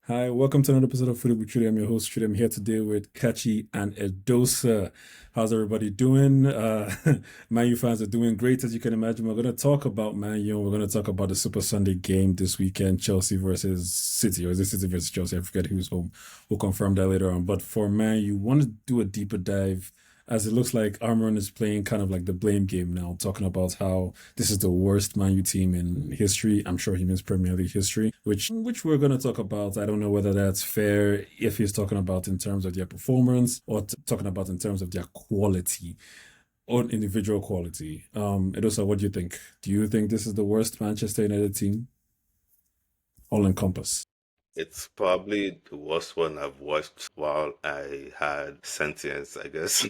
Hi, welcome to another episode of Food with Trudy. I'm your host, Trudy. I'm here today with Kachi and Edosa. How's everybody doing? Man U fans are doing great, as you can imagine. We're going to talk about Man U. We're going to talk about the Super Sunday game this weekend, Chelsea versus City, or is it City versus Chelsea? I forget who's home. We'll confirm that later on. But for Man U, want to do a deeper dive as it looks like Amorim is playing kind of like the blame game now, talking about how this is the worst Man U team in history. I'm sure he means Premier League history, which we're going to talk about. I don't know whether that's fair if he's talking about in terms of their performance or talking about in terms of their quality or individual quality. Edosa, what do you think? Do you think this is the worst Manchester United team? All encompass. It's probably the worst one I've watched while I had sentience, I guess.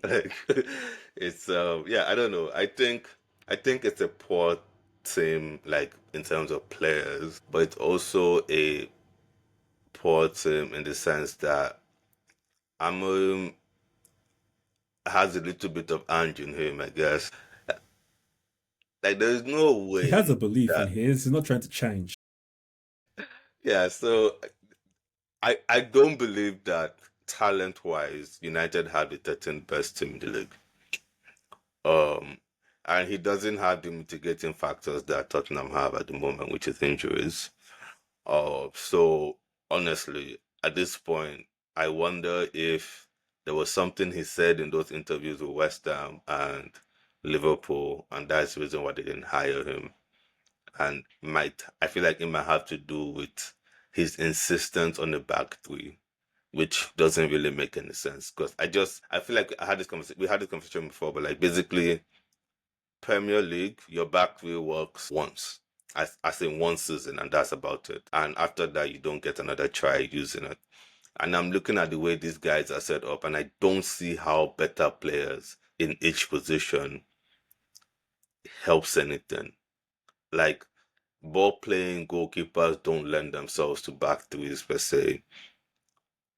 Like I don't know. I think it's a poor team like in terms of players, but it's also a poor team in the sense that Amorim has a little bit of angst in him, I guess. Like there's no He has a way belief in that his. He's not trying to change. yeah, so I don't believe that talent wise United had the 13th best team in the league. Um, and he doesn't have the mitigating factors that Tottenham have at the moment, which is injuries. So honestly, at this point, I wonder if there was something he said in those interviews with West Ham and Liverpool, and that's the reason why they didn't hire him. And might I feel like it might have to do with his insistence on the back three, which doesn't really make any sense. Because I feel like we had this conversation before, but like basically Premier League, your back three works once, as in one season, and that's about it. And after that, you don't get another try using it. And I'm looking at the way these guys are set up, and I don't see how better players in each position helps anything. Like ball playing goalkeepers don't lend themselves to back threes per se.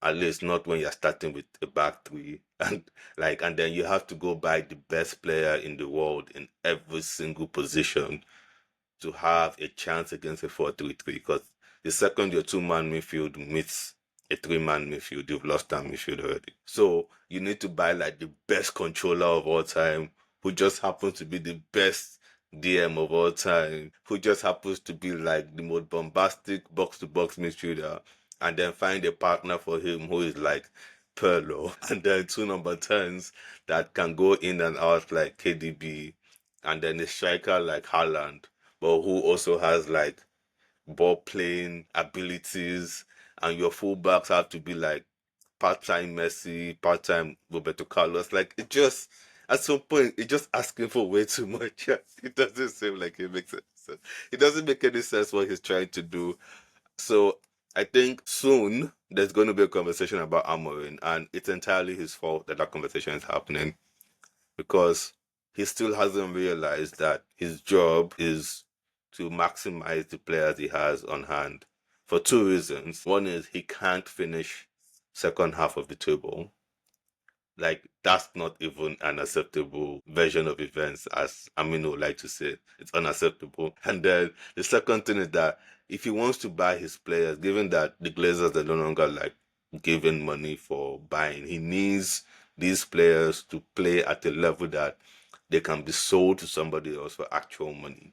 At least not when you're starting with a back three. And then you have to go by the best player in the world in every single position to have a chance against a 4-3-3 because the second your two-man midfield meets a three-man midfield, you've lost that midfield already. So you need to buy like the best controller of all time, who just happens to be the best DM of all time, who just happens to be like the most bombastic box-to-box midfielder, and then find a partner for him who is like Perlo, and then two number 10s that can go in and out like KDB, and then a striker like Haaland, but who also has like ball playing abilities, and your fullbacks have to be like part time Messi, part time Roberto Carlos. Like it just at some point it's just asking for way too much. It doesn't seem like it makes any sense. It doesn't make any sense what he's trying to do. So I think soon there's going to be a conversation about Amorim, and it's entirely his fault that that conversation is happening because he still hasn't realized that his job is to maximize the players he has on hand for two reasons. One is he can't finish second half of the table. Like that's not even an acceptable version of events, as Amino would like to say. It's unacceptable. And then the second thing is that if he wants to buy his players, given that the Glazers are no longer like giving money for buying, he needs these players to play at a level that they can be sold to somebody else for actual money.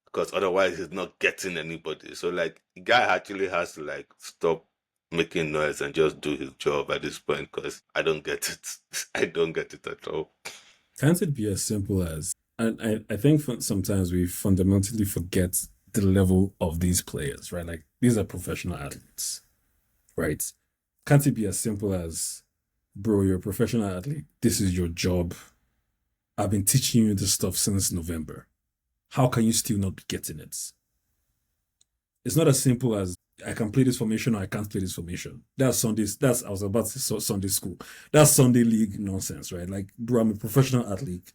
Because otherwise he's not getting anybody. So like the guy actually has to like stop making noise and just do his job at this point because I don't get it. I don't get it at all. Can't it be as simple as, and I think sometimes we fundamentally forget the level of these players, right? Like these are professional athletes, right? Can't it be as simple as, bro, you're a professional athlete. This is your job. I've been teaching you this stuff since November. How can you still not be getting it? It's not as simple as I can play this formation or I can't play this formation. That's Sunday's. That's I was about to say Sunday school. That's Sunday league nonsense, right? Like, bro, I'm a professional athlete.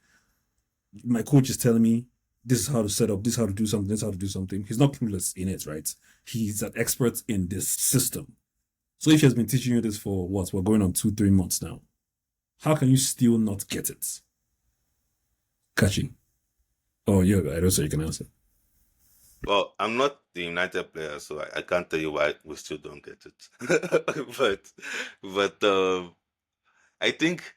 My coach is telling me this is how to set up, this is how to do something, this is how to do something. He's not clueless in it, right? He's an expert in this system. So if he has been teaching you this for what? We're going on 2, 3 months now. How can you still not get it? Catching. Oh, yeah, I don't say you can answer. Well, I'm not the United player, so I can't tell you why we still don't get it. but I think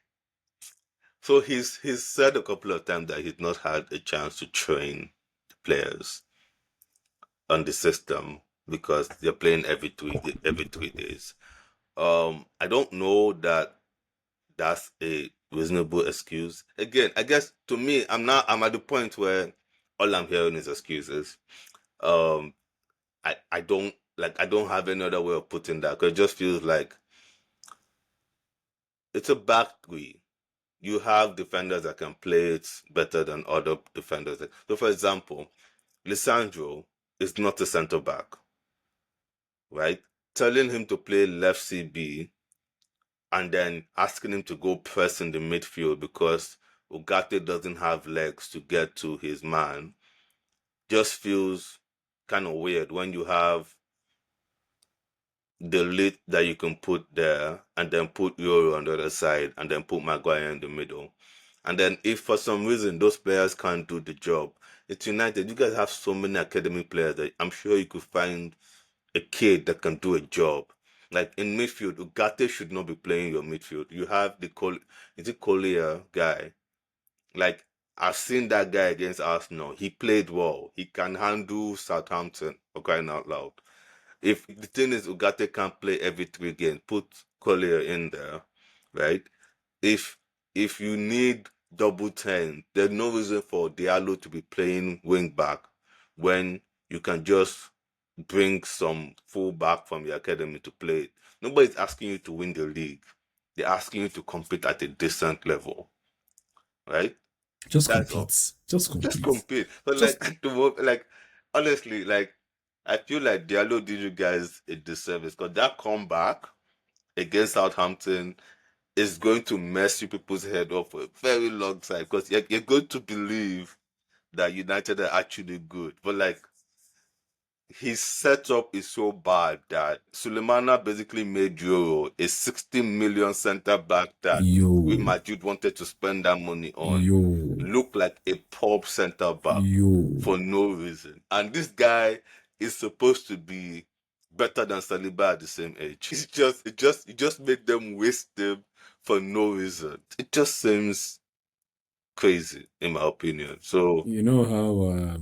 so. He's said a couple of times that he's not had a chance to train the players on the system because they're playing every 3 days. I don't know that that's a reasonable excuse. Again, I guess to me, I'm at the point where all I'm hearing is excuses. Um, I don't have any other way of putting that because it just feels like it's a back three. You have defenders that can play it better than other defenders. So, for example, Lisandro is not a center back, right? Telling him to play left CB and then asking him to go press in the midfield because Ugarte doesn't have legs to get to his man just feels kind of weird when you have the lead that you can put there and then put Euro on the other side and then put Maguire in the middle. And then if for some reason those players can't do the job, it's United. You guys have so many academy players that I'm sure you could find a kid that can do a job. Like in midfield, Ugarte should not be playing your midfield. You have is it Collier guy? Like I've seen that guy against Arsenal. He played well. He can handle Southampton for crying out loud. If the thing is Ugarte can't play every 3 games, put Collier in there, right? If if you need double 10, there's no reason for Diallo to be playing wing back when you can just bring some full back from the academy to play it. Nobody's asking you to win the league. They're asking you to compete at a decent level, right? Just That's all. compete. Just Just compete. compete. But Just like honestly, like I feel like Diallo did you guys a disservice because that comeback against Southampton is going to mess you people's head up for a very long time because you're going to believe that United are actually good. But like his setup is so bad that Sulemana basically made Euro a 60 million centre back that Real yo, Madrid wanted to spend that money on yo, look like a pop centre back yo. for no reason. And this guy is supposed to be better than Saliba at the same age. It just made them waste him for no reason. It just seems crazy in my opinion. So You know how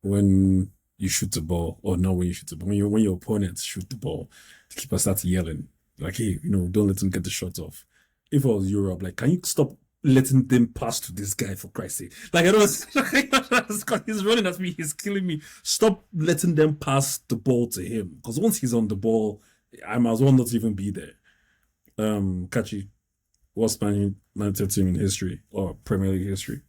when you shoot the ball, or not when you shoot the ball, when your opponents shoot the ball, the keeper starts yelling like, "Hey, don't let him get the shot off." If I was Europe, like, can you stop letting them pass to this guy for Christ's sake? Like, I don't. He's running at me. He's killing me. Stop letting them pass the ball to him because once he's on the ball, I might as well not even be there. Kachi, what's Man United team in history or Premier League history?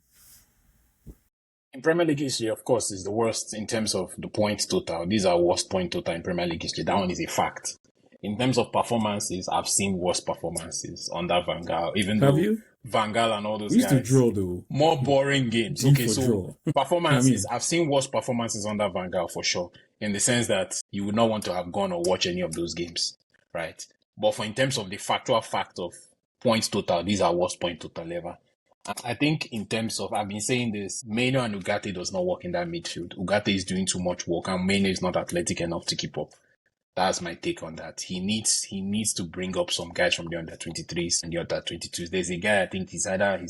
In Premier League history, of course, is the worst in terms of the points total. These are worst point total in Premier League history. That one is a fact. In terms of performances, I've seen worse performances under Van Gaal, even Have though you? Van Gaal and all those We used to guys, draw though. more boring games. D Okay, for so draw. I performances, mean, I've seen worse performances under Van Gaal for sure, in the sense that you would not want to have gone or watch any of those games, right? But in terms of the factual fact of points total, these are worst point total ever. I think in terms of, I've been saying this, Maino and Ugarte does not work in that midfield. Ugarte is doing too much work and Maino is not athletic enough to keep up. That's my take on that. He needs to bring up some guys from the under 23s and the under 22s. There's a guy, I think he's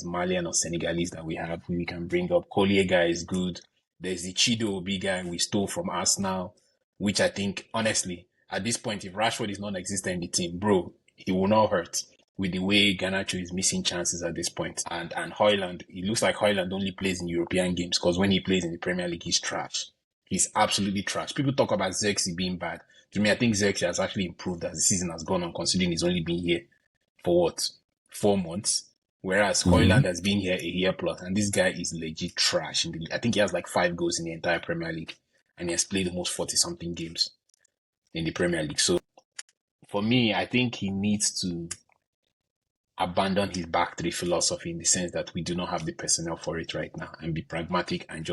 Malian or Senegalese that we have who we can bring up. Collier guy is good. There's the Chido Obi guy we stole from Arsenal, which I think, honestly, at this point, if Rashford is non-existent in the team, bro, he will not hurt with the way Garnacho is missing chances at this point. And Højlund, it looks like Højlund only plays in European games because when he plays in the Premier League, he's trash. He's absolutely trash. People talk about Zexi being bad. To me, I think Zexi has actually improved as the season has gone on, considering he's only been here for what? 4 months. Whereas mm-hmm. Højlund has been here a year plus, and this guy is legit trash. I think he has like 5 goals in the entire Premier League, and he has played almost 40-something games in the Premier League. So for me, I think he needs to abandon his back three philosophy in the sense that we do not have the personnel for it right now and be pragmatic and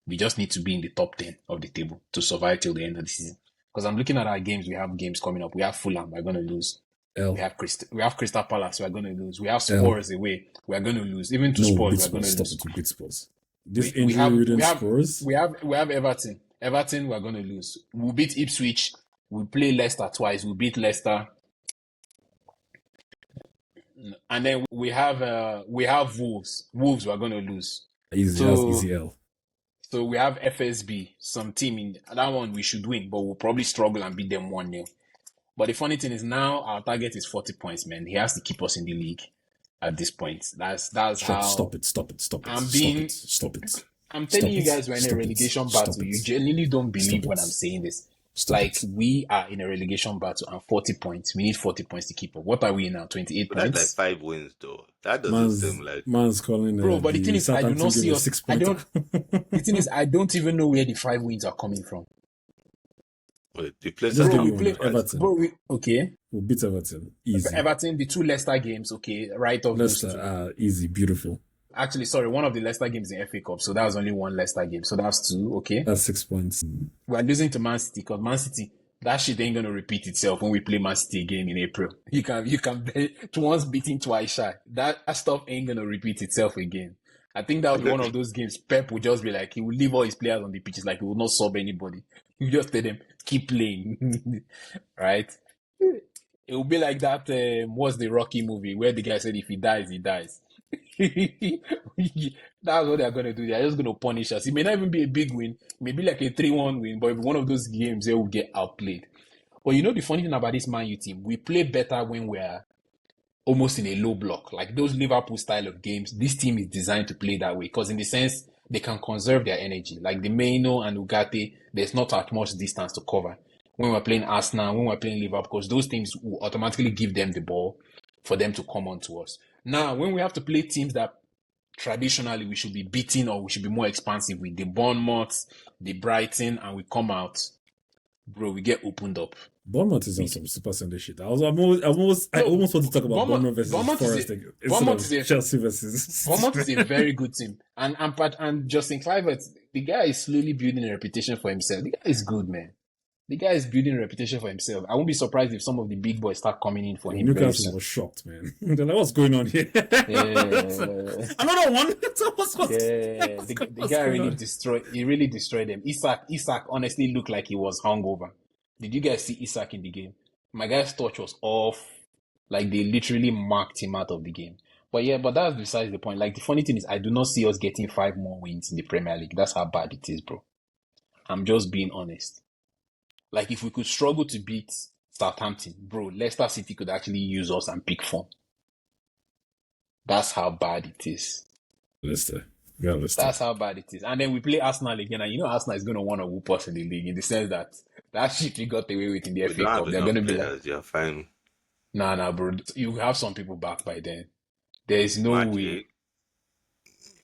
we just need to be in the top 10 of the table to survive till the end of the season. Because I'm looking at our games, we have games coming up. We have Fulham, we're going to lose. We L have Crystal Palace, we're going to lose. We have L. Spurs away, we're going to lose. Even to No, Spurs, beat we're going Spurs. to Stop lose. it with beat Spurs. This We have we injury-ridden have Spurs. we have we have Everton. Everton, we're going to lose. We'll beat Ipswich. We'll play Leicester twice. We'll beat Leicester. And then we have Wolves. Wolves, we're going to lose. Easy, that's easy L. So we have FSB, some team in that one we should win, but we'll probably struggle and beat them 1-0. But the funny thing is now our target is 40 points, man. He has to keep us in the league at this point. That's how. Stop it. Stop it. I'm telling you guys, we're in a relegation battle. You genuinely don't believe when I'm saying this. We are in a relegation battle and 40 points. We need 40 points to keep up. What are we now? 28 points? That's like 5 wins, though. That doesn't seem like... Man's calling Bro, but the thing is, I do not see us... The thing is, I don't even know where the 5 wins are coming from. Wait, the place we play Everton. Bro, okay. We'll beat Everton. Easy. Everton, the 2 Leicester games, okay. Right off Leicester, easy, beautiful. Actually, sorry, one of the Leicester games in FA Cup, so that was only 1 Leicester game. So that's 2, okay? That's 6 points. We're losing to Man City because Man City, that shit ain't gonna repeat itself when we play Man City again in April. You can bet once beating, twice shy. That stuff ain't gonna repeat itself again. I think that was one of those games. Pep would just be like, he would leave all his players on the pitches, like he would not sub anybody. He would just tell them, keep playing, right? It would be like that. What's the Rocky movie where the guy said if he dies, he dies. That's what they're gonna do. They're just gonna punish us. It may not even be a big win. It may be like a 3-1 win, but if one of those games they will get outplayed. But you know the funny thing about this Man U team, we play better when we're almost in a low block. Like those Liverpool style of games, this team is designed to play that way because in the sense they can conserve their energy. Like the Maino and Ugarte, there's not as much distance to cover. When we're playing Arsenal, when we're playing Liverpool, because those teams will automatically give them the ball for them to come on to us. Now, when we have to play teams that traditionally we should be beating or we should be more expansive with the Bournemouth, the Brighton, and we come out, bro, we get opened up. Bournemouth is on some Super Sunday shit. I almost want to talk about Bournemouth versus Forest instead of Chelsea versus. Bournemouth is a very good team, and Justin Kluivert, the guy is slowly building a reputation for himself. The guy is good, man. The guy is building a reputation for himself. I won't be surprised if some of the big boys start coming in for him. Newcastle was shocked, man. They're like, what's going on here? Another one? The guy really destroyed them. Isak honestly looked like he was hungover. Did you guys see Isak in the game? My guy's touch was off. Like, they literally marked him out of the game. But that's besides the point. Like, the funny thing is, I do not see us getting 5 more wins in the Premier League. That's how bad it is, bro. I'm just being honest. Like, if we could struggle to beat Southampton, bro, Leicester City could actually use us and pick form. That's how bad it is. Leicester. That's how bad it is. And then we play Arsenal again, and you know Arsenal is going to want to whoop us in the league in the sense that shit we got away with in the FA Cup. They're going to be like, you're fine. Nah, bro. You have some people back by then. There is no way.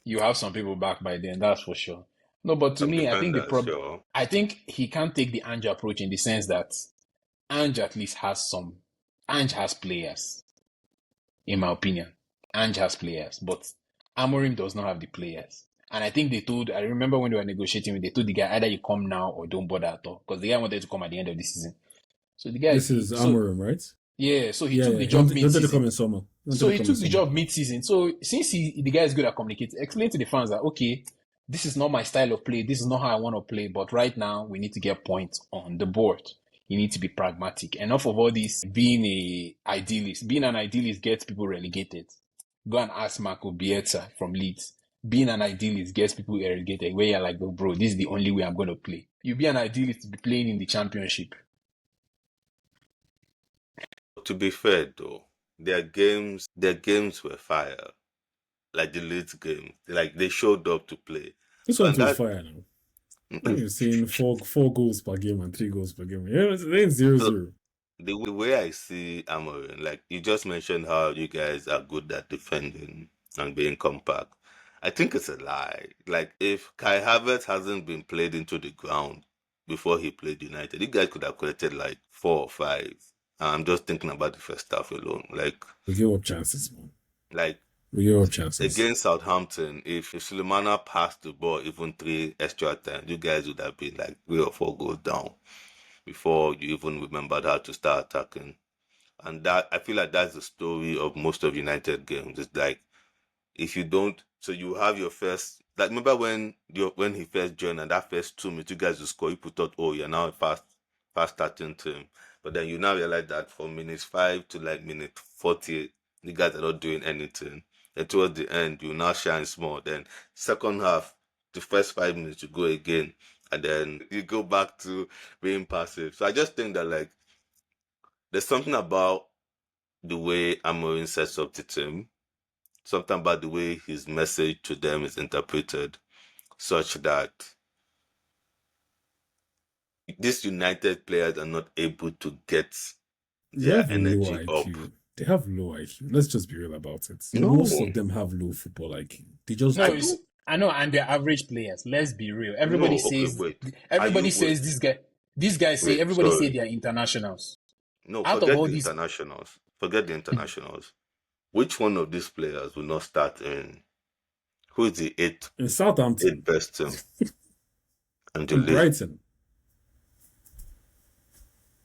You have some people back by then, that's for sure. No, but to me, I think the problem. Sure. I think he can't take the Ange approach in the sense that Ange at least has some. Ange has players, in my opinion. Ange has players, but Amorim does not have the players. And I think I remember when they were negotiating, they told the guy either you come now or don't bother at all, because the guy wanted to come at the end of the season. So the guy. This is Amorim, right? Yeah, so he took the job mid-season. He took the job mid-season. So since the guy is good at communicating, explain to the fans that okay, this is not my style of play. This is not how I want to play. But right now, we need to get points on the board. You need to be pragmatic. Enough of all this being an idealist. Being an idealist gets people relegated. Go and ask Marco Bielsa from Leeds. Being an idealist gets people relegated. Where you're like, oh, bro, this is the only way I'm going to play. You be an idealist to be playing in the championship. To be fair, though, their games were fire. Like the Leeds game, like they showed up to play. This one's fire now. You're seeing four goals per game and 3 goals per game. Yeah, it's 0-0. The way I see Amorim, like you just mentioned how you guys are good at defending and being compact. I think it's a lie. Like if Kai Havertz hasn't been played into the ground before he played United, you guys could have created like 4 or 5. I'm just thinking about the first half alone. Like we give up chances, man. Like we give up chances against Southampton. If Sulemana passed the ball even 3 extra times, you guys would have been like 3 or 4 goals down before you even remembered how to start attacking. And that I feel like that's the story of most of United games. It's like if you don't, so you have your first Like, remember when he first joined and that first 2 minutes, you guys will score, you thought, oh, you're now a fast starting team. But then you now realize that from minutes 5 to like minute 48, you guys are not doing anything. And towards the end, you now shine small. Then second half, the first 5 minutes, you go again. And then you go back to being passive. So I just think that, like, there's something about the way Amorim sets up the team, something about the way his message to them is interpreted, such that these United players are not able to get They their have low energy up. IQ. They have low IQ. Let's just be real about it. No. Most of them have low football IQ. They just No, don't. I know, and they're average players. Let's be real. Everybody No, okay, says. wait. Everybody Are you- says wait. this guy. These guys say. Wait, Everybody sorry. say they are internationals. No, Out of forget all the these- internationals. Forget the internationals. Which one of these players will not start in? Who is the eighth In Southampton, best team? And the in league? Brighton,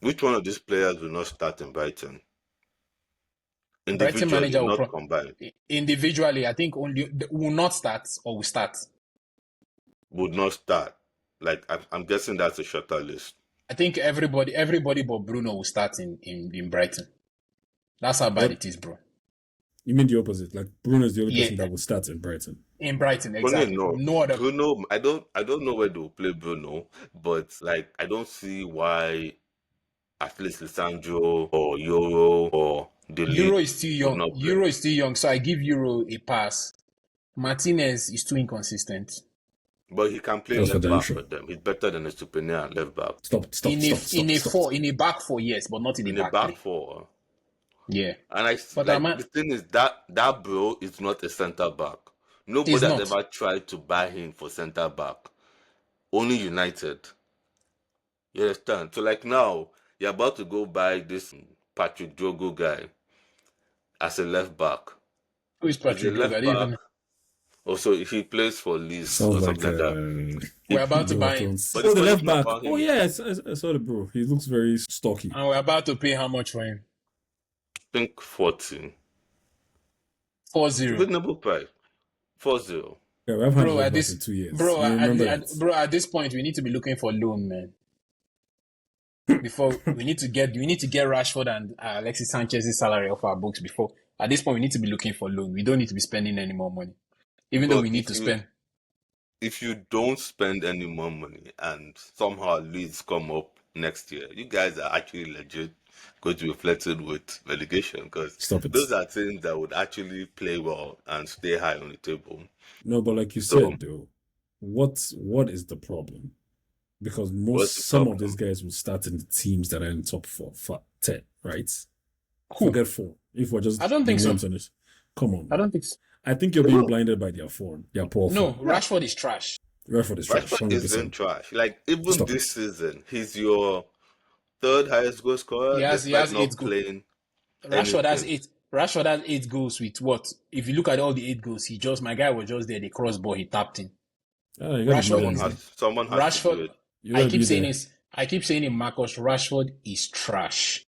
Which one of these players will not start in Brighton? Brighton Individually, manager will not combined. individually. I think only will not start or will start. Would not start. Like, I'm guessing that's a shorter list. I think everybody but Bruno will start in Brighton. That's how bad What? it is, bro. you mean the opposite? Like Bruno is the only Yeah. person that will start in Brighton. In Brighton, Bruno, exactly. No other. Bruno, I don't know where they will play Bruno, but like I don't see why at least Lisandro or Euro or the Euro league is still would young. not play. Euro is still young, so I give Euro a pass. Martinez is too inconsistent. But he can play Just for left the back intro. for them. He's better than Estupinian at left back. Stop. In a back four, yes, but not in In a the back back three. four. Yeah. And But the thing is that bro is not a centre back. Nobody He's has not. ever tried to buy him for centre back. Only United. You understand? So like now, you're about to go buy this Patrick Drogo guy as a left back. Who is He's a Patrick Drogo? I left didn't even back. Also, he plays for Leeds Sounds or like something like that. We're about to buy him. But Oh, the the funny left thing back. about him Oh is- yeah, I saw the bro. He looks very stocky. And we're about to pay how much for him? I think 40. 4-0. Reasonable price. 4-0. Yeah, we have had Bro, left at back this, in 2 years. bro, You remember at that? this point, we need to be looking for loan, man. Before we need to get Rashford and Alexis Sanchez's salary off our books. Before at this point, we need to be looking for loan. We don't need to be spending any more money, even though But we need to spend. If you don't spend any more money and somehow Leeds come up next year, you guys are actually legit going to be flirting with relegation because Stop it. those are teams that would actually play well and stay high on the table. No, but like you So- said, though, what is the problem? Because What's the some of problem? these guys will start in the teams that are in the top 10, right? Who? Forget 4. If we're just I don't think the so. names on it. Come on. I don't think so. I think you're being blinded by their form. Their poor No, form. Rashford is trash. Rashford is trash. Rashford isn't 100%. trash. Like even Stop this it. season, he's your third highest goal scorer. He has despite not 8 goals. playing. Rashford has anything. 8. Rashford has 8 goals with what? If you look at all the 8 goals, my guy was just there. The cross ball, he tapped in. Ah, you gotta Rashford be Someone there. has to do Rashford. it. You gotta be there. I keep saying it, Marcus Rashford is trash.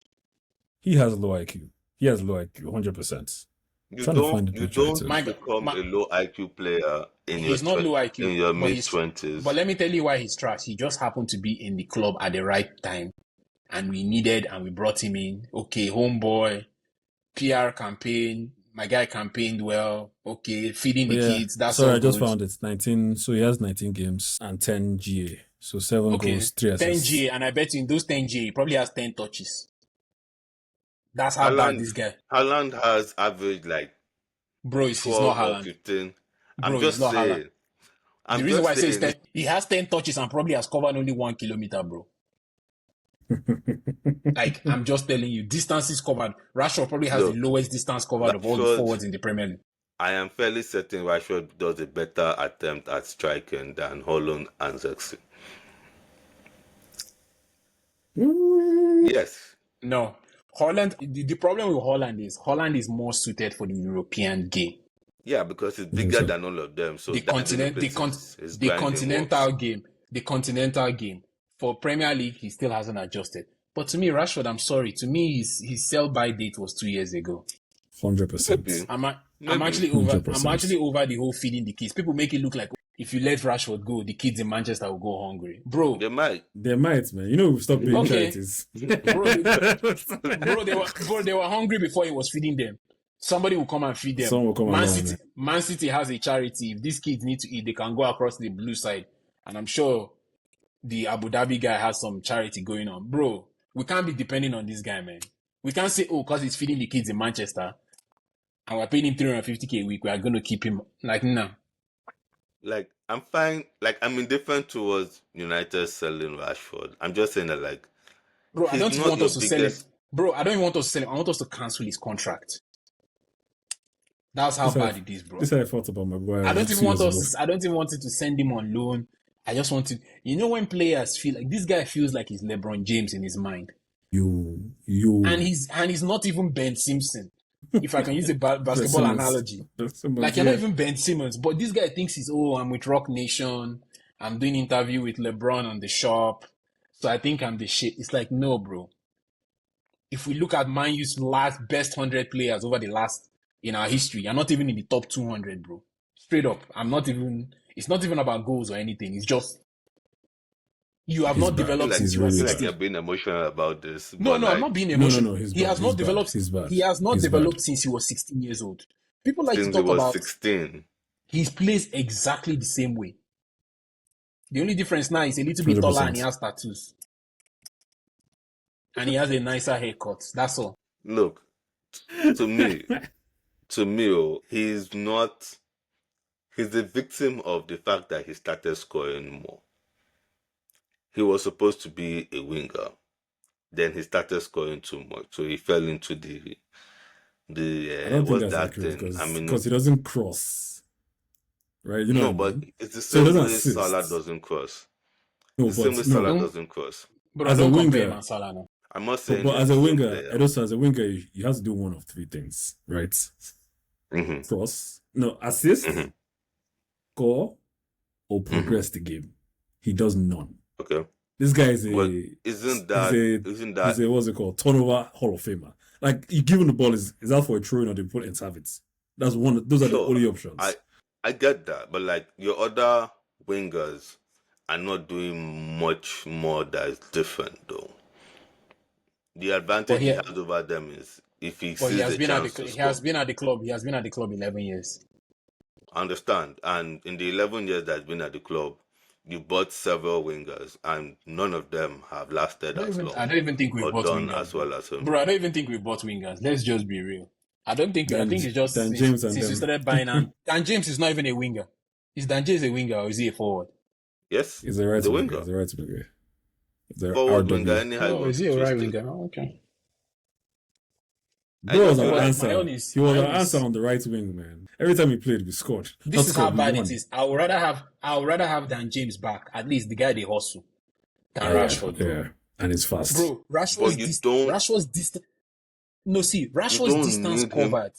He has low IQ. He has low IQ, 100%. You Trying to find the don't picture don't too. become a low IQ player in He's your not low IQ, in your but mid he's- 20s. But let me tell you why he's trash. He just happened to be in the club at the right time, and we brought him in. Okay, homeboy, PR campaign. My guy campaigned well. Okay, feeding the kids. That's Sorry, all I just good. found it. 19. So he has 19 games and 10 GA. So 7 Okay, goals, 3 10 assists. G, and I bet you in those 10 G, he probably has 10 touches. That's how bad this guy. Haaland has averaged like Bro, he's 12 not or Haaland. 15. Bro, I'm he's just not saying. Haaland. I'm The reason just why I say saying. he has 10 touches and probably has covered only 1 kilometer, bro. Like, I'm just telling you, distances covered. Rashford probably has Look, the lowest distance covered of all the Rashford- forwards in the Premier League. I am fairly certain Rashford does a better attempt at striking than Holland and Zexi. Yes. No. Holland, the problem with Holland is more suited for the European game. Yeah, because it's bigger so. than all of them. So The that continent, little bit is the grinding continental works. game. The continental game. For Premier League, he still hasn't adjusted. But to me, Rashford, I'm sorry. To me, his sell-by date was 2 years ago. 100%. Maybe. I'm Maybe. actually over 100%. I'm actually over the whole feeding the kids. People make it look like if you let Rashford go, the kids in Manchester will go hungry. Bro, They might. They might, man. You know, we've stopped being Okay. charities. they were hungry before he was feeding them. Somebody will come and feed them. Someone will come along, Man City has a charity. If these kids need to eat, they can go across the blue side. And I'm sure the Abu Dhabi guy has some charity going on. Bro, we can't be depending on this guy, man. We can't say, oh, because he's feeding the kids in Manchester and we're paying him 350k a week, we are going to keep him. Like, nah. Like, I'm fine. Like, I'm indifferent towards United selling Rashford. I'm just saying that, like, bro, I don't he's even not want us your to sell him. biggest- Bro, I don't even want us to sell him. I want us to cancel his contract. That's how bad it is, bro. This is how I thought about Maguire. I don't even want it to send him on loan. I just want to, you know, when players feel like this guy feels like he's LeBron James in his mind, You. and he's not even Ben Simpson. If I can use a basketball Simmons. analogy, Simmons, like you're not even Ben Simmons, but this guy thinks he's I'm with Rock Nation. I'm doing interview with LeBron on the shop, so I think I'm the shit. It's like, no, bro. If we look at Man U's last best 100 players over the last in our history, you're not even in the top 200, bro. Straight up, it's not even about goals or anything. It's just you have not developed since you were I feel 16. like you're being emotional about this. No, but, I'm like, not being emotional. he's He bad, has he's not bad, developed. he's bad. He has not He's developed bad. since he was 16 years old. People like Since to he talk was about 16. he plays exactly the same way. The only difference now is a little bit taller and he has tattoos. And he has a nicer haircut. That's all. Look, to me, he's the victim of the fact that he started scoring more. He was supposed to be a winger. Then he started scoring too much. So he fell into the I don't think what's that's that accurate thing? because he doesn't cross. Right? You know No, what I but mean? it's the So he same doesn't way assist. Salah doesn't cross. No, The same way but Salah no. doesn't cross. But As I don't a compare winger- him and Salah now. I'm not saying But he's as a the same winger, player. and also as a winger, you have to do one of three things, right? Mhm. Cross, no, assist, Mhm. score, or progress the game. He does none. Okay. This guy is But a isn't that he's a what's it called, turnover Hall of Famer. Like you give him the ball is that for a throw in or they put it and have it. That's one. Those are the Sure. only options. I get that, but like your other wingers are not doing much more that is different though. The advantage he has over them is if he sees a chance to he score. has been at the club 11 years. I understand. And in the 11 years that he's been at the club, you bought several wingers, and none of them have lasted as long. I don't even think we've or bought done wingers. as well as him. Bro, I don't even think we've bought wingers. Let's just be real. I think it's just Dan since James and we them. started buying and Dan James is not even a winger. Is Dan James a winger or is he a forward? Yes, He's a right the winger. winger. He's a right winger. He's a Forward RW. winger, anyhow. Oh, is he a right winger? Oh, okay. Bro was I our just- answer. my own He is- was my our own is- answer on the right wing, man. Every time he played, we scored. This Not is how scored, we bad won. it is. I would rather have Dan James back. At least the guy they hustle. Than Yeah, Rashford, bro. yeah, and it's fast. Bro, But you don't- Rashford's distance. No, see, don't Rashford's distance need him. covered.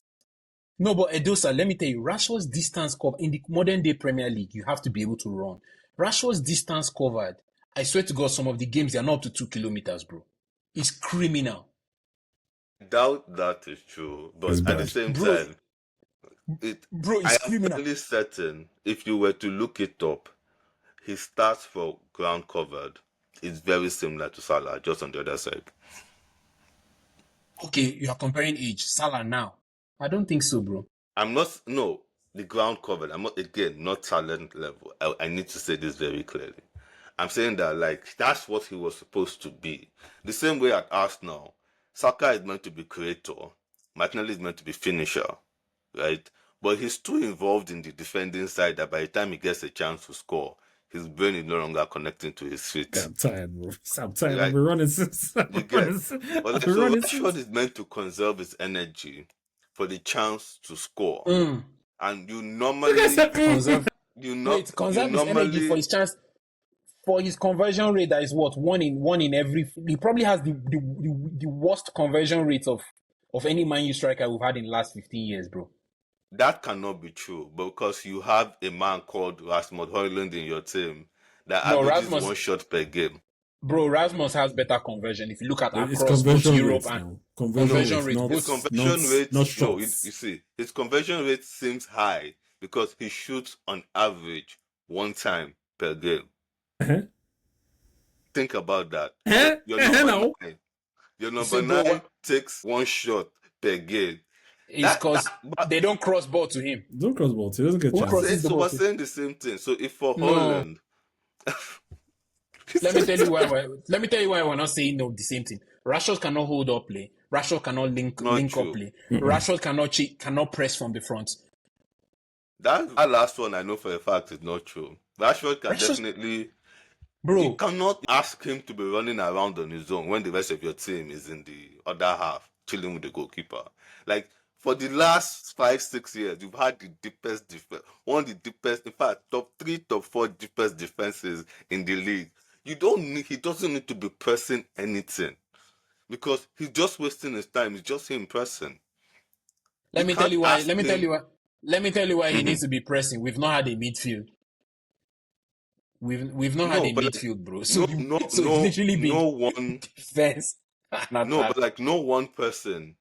No, but Edosa, let me tell you, Rashford's distance covered in the modern day Premier League, you have to be able to run. Rashford's distance covered. I swear to God, some of the games they are not up to 2 kilometers, bro. It's criminal. Doubt that is true, but It's at the bad. same Bro, time, Bro, I it's am criminal. fairly certain if you were to look it up, his stats for ground covered is very similar to Salah, just on the other side. Okay, you are comparing age. Salah now. I don't think so, bro. The ground covered. I'm not, again, not talent level. I need to say this very clearly. I'm saying that, like, that's what he was supposed to be. The same way at Arsenal, Saka is meant to be creator, Martinelli is meant to be finisher, right? But he's too involved in the defending side that by the time he gets a chance to score, his brain is no longer connecting to his feet. Yeah, I'm tired, bro. I'm tired. Like, I've been running since. You get, but like, so Rashford is meant to conserve his energy for the chance to score, and you normally Conserve his normally energy for his chance. For his conversion rate, that is what one in every. He probably has the worst conversion rate of any Man U striker we've had in the last 15 years, bro. That cannot be true because you have a man called Rasmus Højlund in your team that averages Rasmus- 1 shot per game. Bro, Rasmus has better conversion if you look at It's across both conversion Europe rates and now. conversion rate, not, both- His conversion rate, not you shots. see, his conversion rate seems high because he shoots on average one time per game. Uh-huh. Think about that. Your Uh-huh, number now. nine. Your number See, bro, nine takes one shot per game. it's because But they don't cross ball to him. Don't cross ball. He doesn't get Who chances. crosses the so ball we're to him? saying the same thing. So if for No. Holland, Let me tell you why we're not saying no the same thing. Rashford cannot hold up play. Rashford cannot link Not up true. play. Rashford cannot press from the front. That last one I know for a fact is not true. Rashford can definitely. Bro, You cannot ask him to be running around on his own when the rest of your team is in the other half, chilling with the goalkeeper. Like, for the last 5-6 years, you've had the deepest defense, one of the deepest, in fact, top 3, top 4 deepest defenses in the league. He doesn't need to be pressing anything because he's just wasting his time. It's just him pressing. let me tell you why he Mhm. needs to be pressing. We've not had a midfield. We've not had a midfield, bro. So it's literally been defense and No, attack. but no one person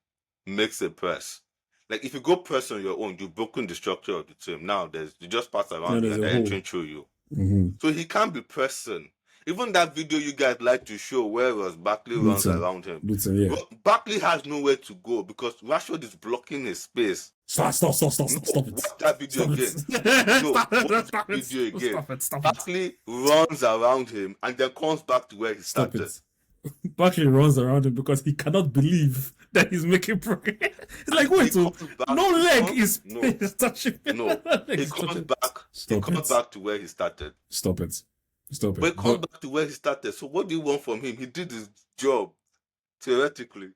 makes a press. Like, if you go press on your own, you've broken the structure of the team. Now you just pass around you and they're entering through you. Mm-hmm. So he can't be pressing. Even that video you guys like to show where was Barkley runs around him. Yeah. Barkley has nowhere to go because Rashford is blocking his space. Stop it. Watch that video again. Stop it. Barkley runs around him and then comes back to where he started. Barkley runs around him because he cannot believe that he's making progress. It's like, wait, so no leg is touching. No, he comes back to where he started. Stop it. But he comes back to where he started. So what do you want from him? He did his job. Theoretically,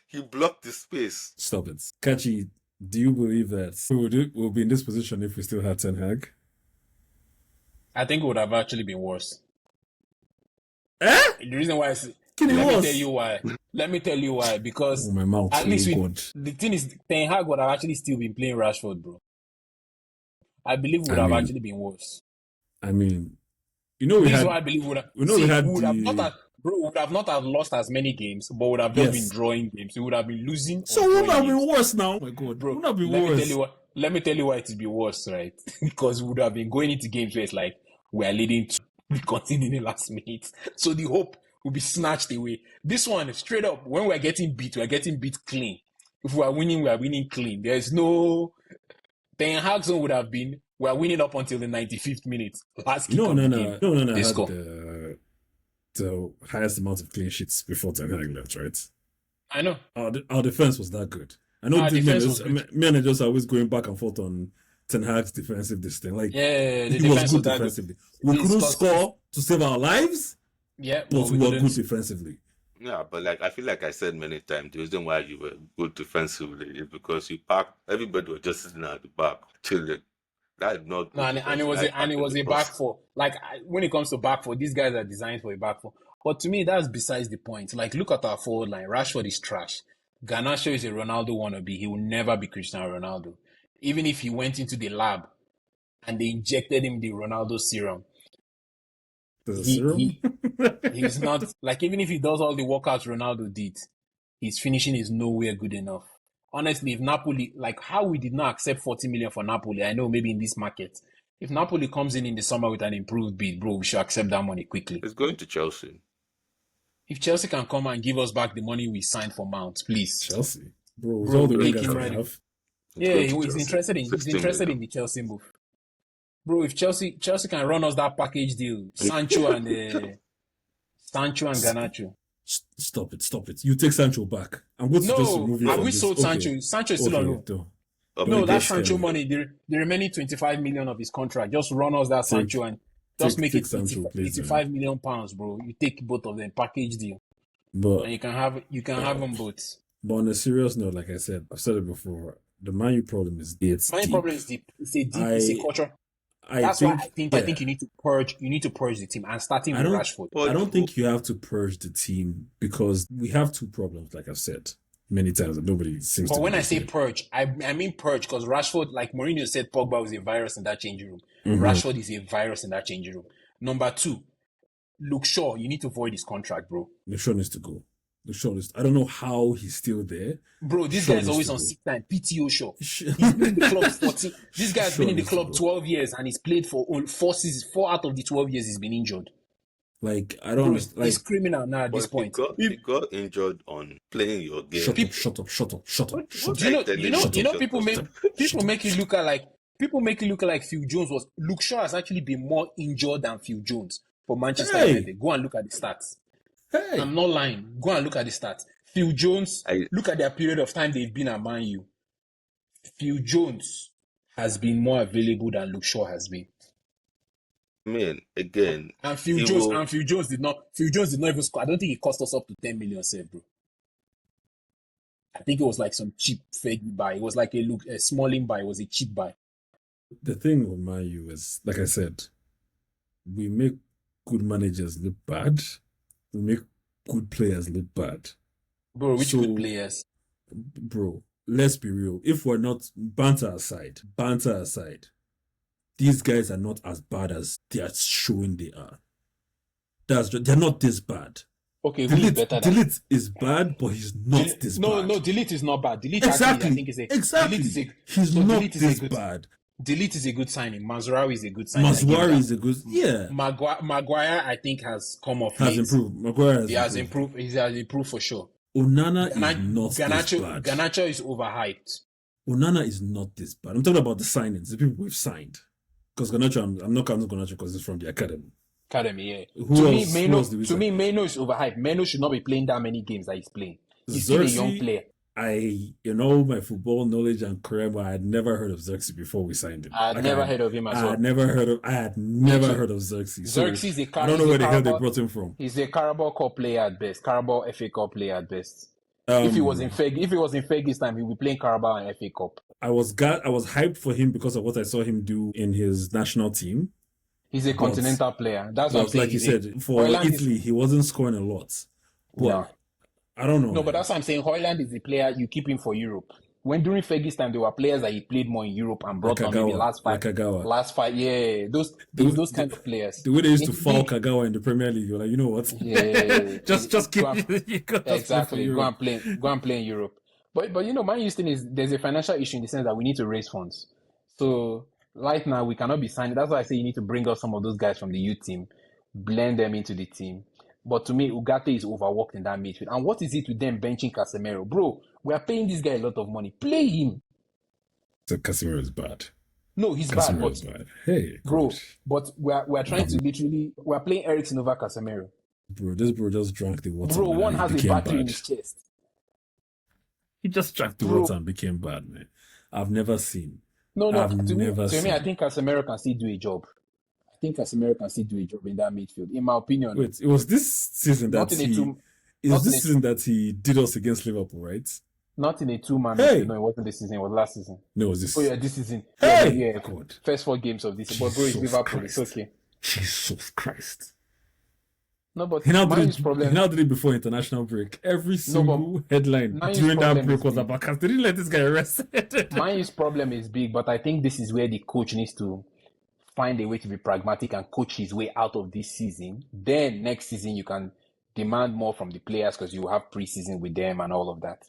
he blocked the space. Stop it. Kachi, do you believe that we'll be in this position if we still had Ten Hag? I think it would have actually been worse. The reason why let me tell you why. Because my mouth, at least the thing is, Ten Hag would have actually still been playing Rashford, bro. I believe it would have actually been worse. I mean, we have not have lost as many games, but would have just been drawing games. We would have been losing. So it would have been worse now. Oh my God, bro. It would have been worse. Let me tell you why it would be worse, right? Because we would have been going into games where it's like we are leading to be conceding in the last minute. So the hope will be snatched away. This one, straight up, when we're getting beat clean. If we are winning clean. There's no Ten Hag zone would have been we are winning up until the 95th minute. Last kick of the game. No. I had the highest amount of clean sheets before Ten Hag left, right? I know. Our defense was that good. I know me and just always going back and forth on Ten Hag's defensive this thing. Like, he was good defensively. We couldn't score to save our lives. Yeah, but we were good defensively. Yeah, but like I feel like I said many times, the reason why you were good defensively is because everybody was just sitting at the back chilling. That is not good. No, and it was a back four. Like, when it comes to back four, these guys are designed for a back four. But to me, that's besides the point. Like, look at our forward line. Rashford is trash. Garnacho is a Ronaldo wannabe. He will never be Cristiano Ronaldo. Even if he went into the lab and they injected him the Ronaldo serum, he's not, like, even if he does all the workouts Ronaldo did, his finishing is nowhere good enough. Honestly, if Napoli, like how we did not accept 40 million for Napoli, I know maybe in this market, if Napoli comes in the summer with an improved bid, bro, we should accept that money quickly. It's going to Chelsea. If Chelsea can come and give us back the money we signed for Mount, please. Chelsea? Bro, all the guys that have. Yeah, he's interested in the Chelsea move. Bro, if Chelsea can run us that package deal, Sancho and Garnacho. Stop it. You take Sancho back. I'm going to just remove you. Have we sold Sancho? Okay. Sancho is still on loan. No, that's Sancho money. The remaining 25 million of his contract. Just run us that Sancho and just make it 85 million pounds, bro. You take both of them, package deal. And you can have them both. But on a serious note, like I said, I've said it before, the Man U problem is deep. Problem is deep. It's a culture. That's why I think you need to purge the team and starting with Rashford. I don't think you have to purge the team because we have two problems, like I've said many times, and nobody seems to. But when I say purge, I mean purge because Rashford, like Mourinho said, Pogba was a virus in that changing room. Mm-hmm. Rashford is a virus in that changing room. Number two, Luke Shaw, you need to void his contract, bro. Luke Shaw needs to go. The shortest. I don't know how he's still there. Bro, this guy is always on sick time. PTO show. He's been in the club 14. This guy has been in the club 12 years and he's played for 4 seasons. 4 out of the 12 years he's been injured. Like, I don't understand. He's criminal now at this point. He got injured on playing your game. Shut up. You know, people make it look like Phil Jones was. Luke Shaw has actually been more injured than Phil Jones for Manchester United. Go and look at the stats. Hey. I'm not lying. Go and look at the stats. Phil Jones, look at their period of time they've been at Man U. Phil Jones has been more available than Luke Shaw has been. I mean, again, and Phil Jones did not even score. I don't think it cost us up to 10 million, bro. I think it was like some cheap fake buy. It was like a Smalling buy. It was a cheap buy. The thing with Man U is, like I said, we make good managers look bad. We make good players look bad. Bro, which good players? Bro, let's be real. If we're not, banter aside, these guys are not as bad as they are showing they are. They're not this bad. Okay, who is better than Delete is bad, but he's not this bad. No, Delete is not bad. Delete exactly. Actually, I think is a exactly. Delete is a, he's so not Delete is this a good, bad. Delete is a good signing. Mazraoui is a good signing. Mazraoui is a good, yeah. Maguire, I think, has come off. Has improved. Maguire has improved. He has improved for sure. Onana is not this bad. Garnacho is overhyped. Onana is not this bad. I'm talking about the signings, the people we've signed. Because Garnacho, I'm not counting Garnacho because he's from the academy. Yeah. Who else To me, Meno is overhyped. Meno should not be playing that many games that he's playing. He's still a young player. My football knowledge and career, but I had never heard of Xerxes before we signed him. I had never heard of him as well. I had never heard of Xerxes. Xerxes, I don't know where the hell they brought him from. He's a Carabao Cup player at best. Carabao FA Cup player at best. If he was in Ferg this time, he would be playing Carabao and FA Cup. I was hyped for him because of what I saw him do in his national team. He's a continental player. That's what I'm saying. Like you said, for Italy, he wasn't scoring a lot. But yeah. I don't know. No, but that's what I'm saying. Hoyland is the player you keep him for Europe. When during Fergie's time, there were players that he played more in Europe and brought on maybe last five. Yeah, those kind of players. The way they used to foul Kagawa in the Premier League, you're like, you know what? Yeah, just keep exactly. Go and play in Europe. But my thing is there's a financial issue in the sense that we need to raise funds. So right now we cannot be signing. That's why I say you need to bring out some of those guys from the youth team, blend them into the team. But to me, Ugarte is overworked in that midfield. And what is it with them benching Casemiro? Bro, we are paying this guy a lot of money. Play him. So Casemiro is bad. No, he's Casemiro bad. Is bad. Hey, bro, but we're trying to literally we're playing Eriksen over Casemiro. Bro, this bro just drank the water. Bro, one has a battery in his chest. He just drank the water and became bad, man. I've never seen. No. To me, I think Casemiro can still do a job. I think Casemiro can still do a job in that midfield. In my opinion. Wait, it was this season that he did us against Liverpool, right? Not in a 2-man. Hey. No, it wasn't this season. It was last season. No, it was this. Oh yeah, this season. Hey, yeah. God. First 4 games of this. But bro, it's Liverpool. It's okay. Jesus Christ. No, but he now did it before international break. Every single headline during that break was about Casemiro. They didn't let this guy rest. Man's problem is big, but I think this is where the coach needs to find a way to be pragmatic and coach his way out of this season. Then next season you can demand more from the players because you have preseason with them and all of that.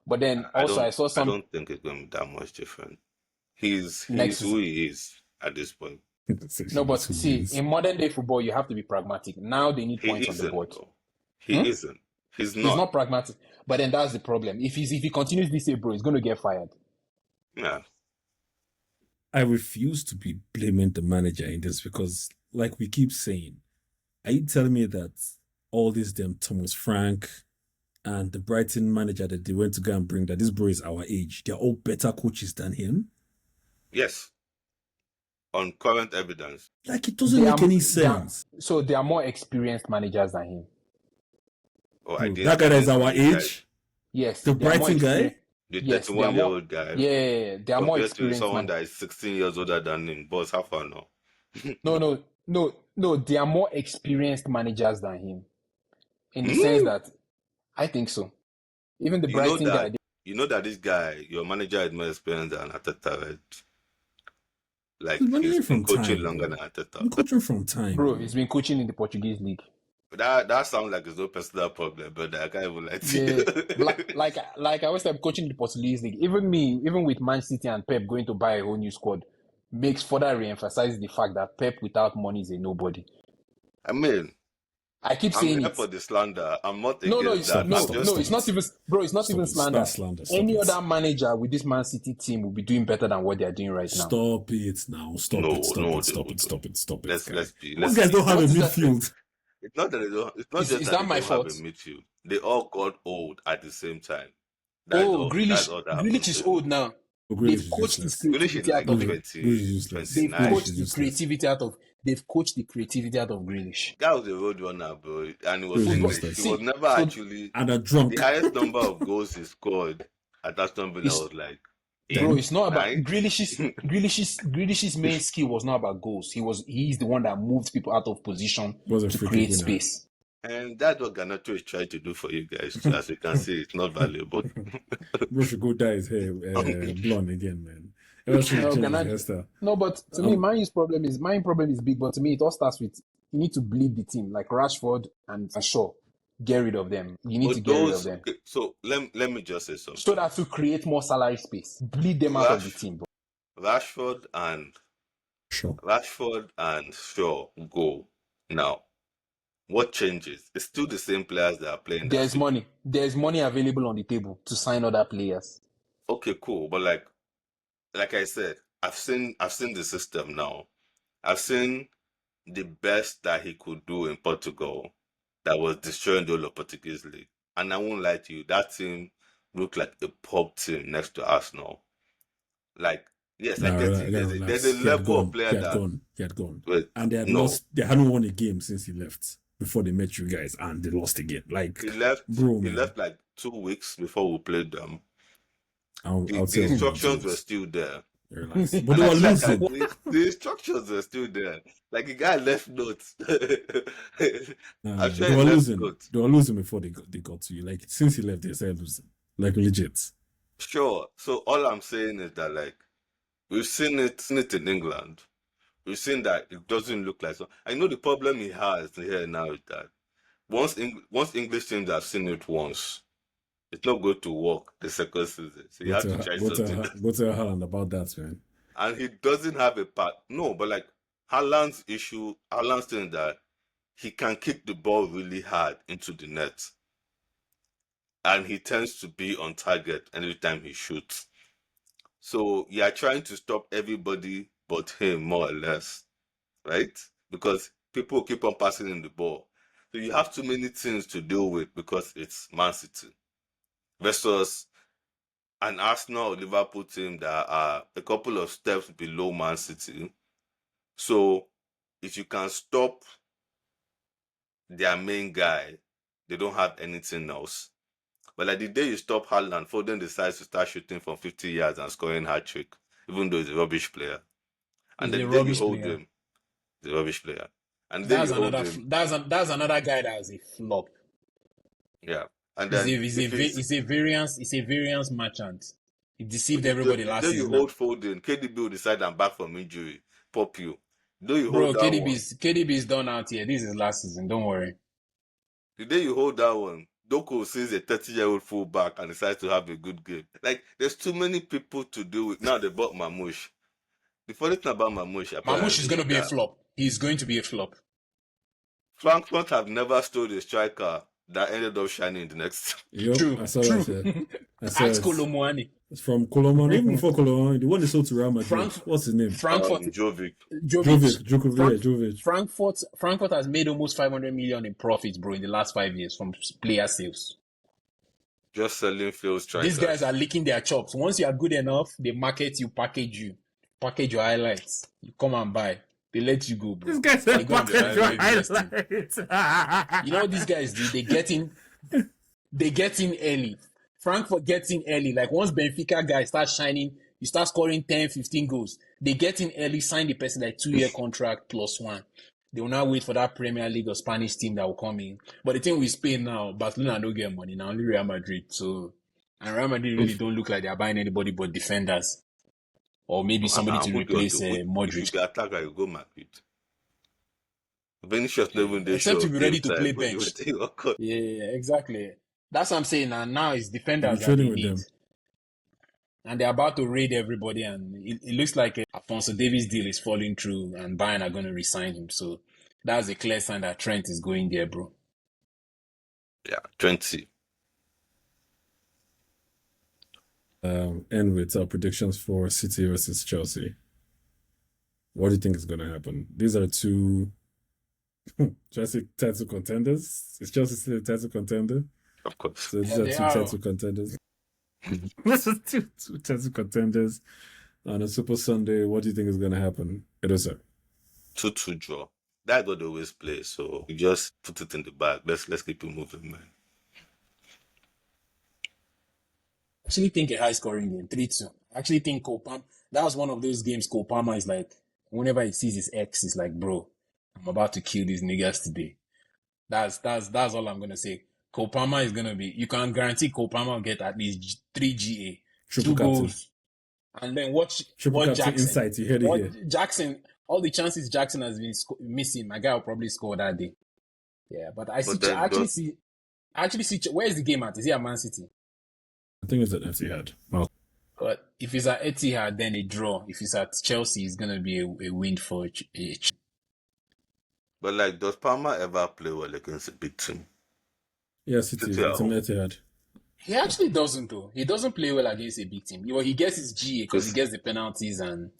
But then also I saw some. I don't think it's going to be that much different. He's who he is at this point. No, but see, in modern day football, you have to be pragmatic. Now they need points on the board. He isn't. He's not. He's not pragmatic. But then that's the problem. If he continues this way, bro, he's going to get fired. Yeah. I refuse to be blaming the manager in this because, like we keep saying, are you telling me that all these damn Thomas Frank and the Brighton manager that they went to go and bring, that this bro is our age, they're all better coaches than him? Yes. On current evidence. Like, it doesn't make any sense. So they are more experienced managers than him. Oh, I did. That guy is our age? Yes. The Brighton guy? The 31-year-old guy. Yeah, they are more experienced. To someone that is 16 years older than him. Boss, how far now? No, they are more experienced managers than him. In the sense that, I think so. Even the Brighton guy. You know that this guy, your manager is more experienced than Arteta, right? Like, he's been coaching longer than Arteta. He's coaching from time. Bro, he's been coaching in the Portuguese league. That sounds like it's no personal problem, but I can't even lie to Yeah, you. like I always said, coaching the Portuguese league. Even me, even with Man City and Pep going to buy a whole new squad, makes further re-emphasize the fact that Pep without money is a nobody. I mean, I keep I'm saying here it. for the slander. I'm not No, against that. I'm just it's not even, bro. It's not even slander. That's slander. Stop Any it. other manager with this Man City team will be doing better than what they are doing right now. Stop it now. Stop No, it. Stop no, it. Stop no, it. Stop it. Stop it. let's Guys. be Most guys be. don't have a What is that? midfield. It's not that they don't. It's not just Is that that they my don't have a fault? midfield. They all got old at the same time. Oh, That's Grealish, all that Grealish happens is there. old now. Oh, Grealish They've is coached his useless. Grealish is creativity out like of him. 20, Grealish is useless. They've 29. Grealish coached is the useless. creativity out of. They've coached the creativity out of Grealish. Guy was a road runner, bro, and he was Grealish is English. useless. He See, was never so actually And a the drunk. highest number of goals he scored at Aston Villa it's was like bro, 8, it's not about 9. Grealish's main skill was not about goals. He's the one that moved people out of position Was a to free kick create winner. space. And that's what Ganacho is trying to do for you guys. Too. As you can see, it's not valuable. Bro should go dye his hair blonde again, man. Ever should No, change his Garnacho. hairstyle. No, but to me, my problem is big. But to me, it all starts with you need to bleed the team, like Rashford and Shaw. Get rid of them. You need to But get rid of those, them okay, so let me just say so something. that to create more salary space. Bleed them out of the team, bro. Rashford and Sure. Shaw go now. What changes? It's still the same players that are playing that There's season. money. There's money available on the table to sign other players. Okay, cool. But like I said, I've seen the system now. I've seen the best that he could do in Portugal that was destroying the whole of Portuguese league. And I won't lie to you, that team looked like a pub team next to Arsenal. Like, yes, I Nah, get it. There's a relax. He had level of gone. player He had that gone. He had gone. wait, And they had no. lost. They hadn't won a game since he left. Before they met you guys, and they lost again. Like, He left bro, he man. left like 2 weeks before we played them. I'll The tell you. instructions were still there. Relax. But And they I were feel like losing. the instructions were still there. Like the guy left notes. I'm sure They he were left losing. notes. They were losing before they got to you. Like, since he left, they started losing. Like, legit. Sure. So all I'm saying is that like we've seen it in England. We've seen that it doesn't look like so. I know the problem he has here now is that once English teams have seen it once, it's not going to work the second season. So you have to try something. Go tell Haaland about that, man. And he doesn't have a part. No, but like Haaland's thing is that he can kick the ball really hard into the net. And he tends to be on target every time he shoots. So you are trying to stop everybody but him, more or less, right? Because people keep on passing in the ball. So you have too many things to deal with because it's Man City versus an Arsenal or Liverpool team that are a couple of steps below Man City. So if you can stop their main guy, they don't have anything else. But like the day you stop Haaland, Foden decides to start shooting from 50 yards and scoring hat-trick, even though he's a rubbish player. And He's then a the day you rubbish hold player. him, he's a rubbish player. And then you hold him, That's another guy that is a flop. yeah. And then He's a variance merchant. He deceived everybody last the day you season. hold Foden, KDB will decide I'm back from injury, pop you. The day you Bro, hold that one, KDB is done out here. This is last season. Don't worry. the day you hold that one, Doku sees a 30-year-old fullback and decides to have a good game. Like, there's too many people to do with. Now they bought Mamouche. The funny thing about Mamouche, Mamouche is going to be a flop. He's going to be a flop. Frankfurt have never stole a striker that ended up shining in the next. Yep, True. I saw that. Ask Kolomuani. It's from Colomani. Even before Colomani, the one they sold to Real Madrid. What's his name? Frankfurt. Jovic. Jovic. Frankfurt has made almost 500 million in profits, bro, in the last 5 years from player sales. Just selling failed strikers. These guys are licking their chops. Once you are good enough, they market you, package your highlights. You come and buy. They let you go, bro. This guy's They go and package buy your investing. highlights. You know what these guys do? They get in early. Frankfurt gets in early. Like once Benfica guys start shining, you start scoring 10, 15 goals. They get in early, sign the person like 2-year contract +1. They will now wait for that Premier League or Spanish team that will come in. But the thing with Spain now, Barcelona don't get money now, only Real Madrid. So, and Real Madrid really don't look like they're buying anybody but defenders. Or maybe somebody to replace Modric. If you attack, you go Madrid. Vinicius never they Except show to be game ready to play time, but he bench. went to World Cup. Yeah, exactly. That's what I'm saying. And now it's I'll be defenders that trading they with need. them. And they're about to raid everybody. And it looks like Alfonso Davies' deal is falling through and Bayern are going to resign him. So that's a clear sign that Trent is going there, bro. Yeah, 20. End with our predictions for City versus Chelsea. What do you think is going to happen? These are two Chelsea title contenders. Is Chelsea still a title contender? Of course. So these Yeah, are they two are. title contenders. This is two title contenders on a Super Sunday. What do you think is going to happen? It is, sir. 2-2 draw. That's what they always play. So we just put it in the bag. Let's keep it moving, man. I actually think a high scoring game, 3-2. I actually think that was one of those games Cole Palmer is like, whenever he sees his ex, he's like, bro, I'm about to kill these niggas today. That's all I'm gonna say. Cole Palmer is gonna be. You can guarantee Cole Palmer will get at least 3 GA, Triple 2 captain. goals, and then watch Triple captain Jackson. insight. You heard it here. Jackson. All the chances Jackson has been missing, my guy will probably score that day. Yeah, but I actually see. Where is the game at? Is it at Man City? I think it's at Etihad. But if it's at Etihad, then a draw. If it's at Chelsea, it's gonna be a win for But like, does Palmer ever play well against a big team? Yeah, City. City at It's an home. Etihad. He actually doesn't though. He doesn't play well against a big team. He gets his GA because he gets the penalties and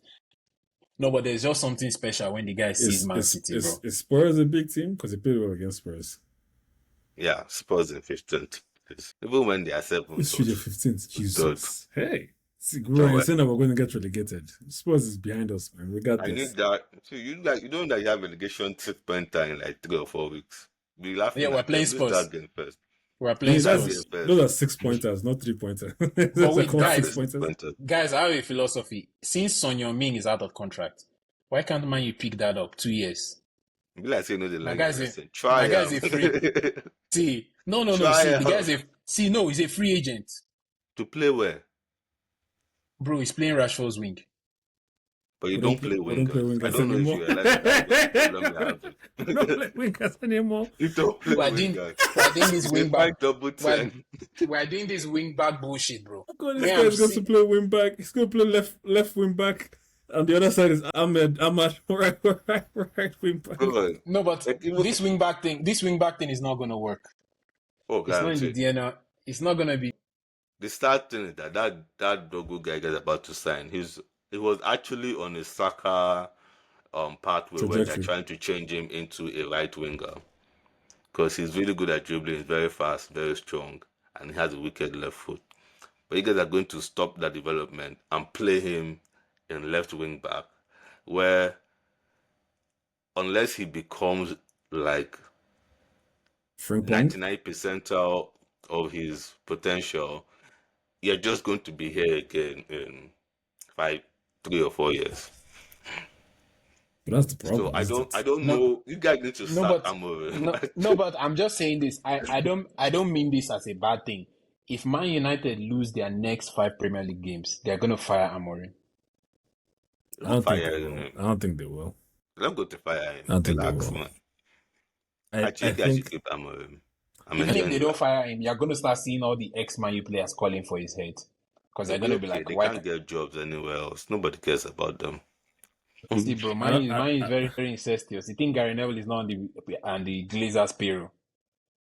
no, but there's just something special when the guy sees Man City, bro. Is Spurs a big team? Because he played well against Spurs. Yeah, Spurs in 15th. Even when they are 7th. Who's Fiji 15th? Jesus. Hey. See, Don't you're worry. saying that we're going to get relegated. Spurs is behind us, man. We got I this. need that. So you know that you have relegation 6-point time in like 3 or 4 weeks. Be laughing. Yeah, we're at playing them. Spurs. Lose that game first. We're playing That's- Spurs. Those are 6-pointers, not 3-pointers. But Those wait, are called guys, 6-pointers. Guys, I have a philosophy. Since Son Heung-min is out of contract, why can't Man you pick that up 2 years? Be like saying no, the My language. guy's Try my guy's a free. See, no. Try See, the out. guy's no, he's a free agent, to play where? bro. He's playing Rashford's wing. But you We don't play we don't play wingers. I wingers don't know if anymore. you realize that. We don't play wingers anymore. You don't play We're doing wingers. this They wing fight back. double 10. We're doing this wing back bullshit, bro. God, this Yeah, guy is I'm going see- to play wing back. He's going to play left wing back. And the other side is Ahmad right wing back. Good. No, but Like, even- this wing back thing is not gonna work. Oh, It's not in the guarantee. DNA. It's not gonna be. The start thing is that Dogo guy is about to sign. He was actually on a Saka pathway where they're Trajectory. trying to change him into a right winger. Because he's really good at dribbling, he's very fast, very strong, and he has a wicked left foot. But you guys are going to stop that development and play him in left wing back, where unless he becomes like Frimpong. 99% of his potential, you're just going to be here again in 3 or 4 years. But that's the problem. So I isn't don't it? I don't No. know. You guys need to No, sack but Amorim. no, but I'm just saying this. I don't mean this as a bad thing. If Man United lose their next 5 Premier League games, they're gonna fire Amorim. I don't think Fire they him. will. I don't think they will. Let's go to fire him. I don't think they Relax, will. man. I I think I think should keep Amorim. I'm Even if enjoying they it. don't fire him, you're gonna start seeing all the ex-Man U players calling for his head because they're gonna be Okay, like, they "Why can't get jobs anywhere else. Nobody cares about them. See, bro, Man is very, very incestuous. You think Gary Neville is not on the Glazers' payroll?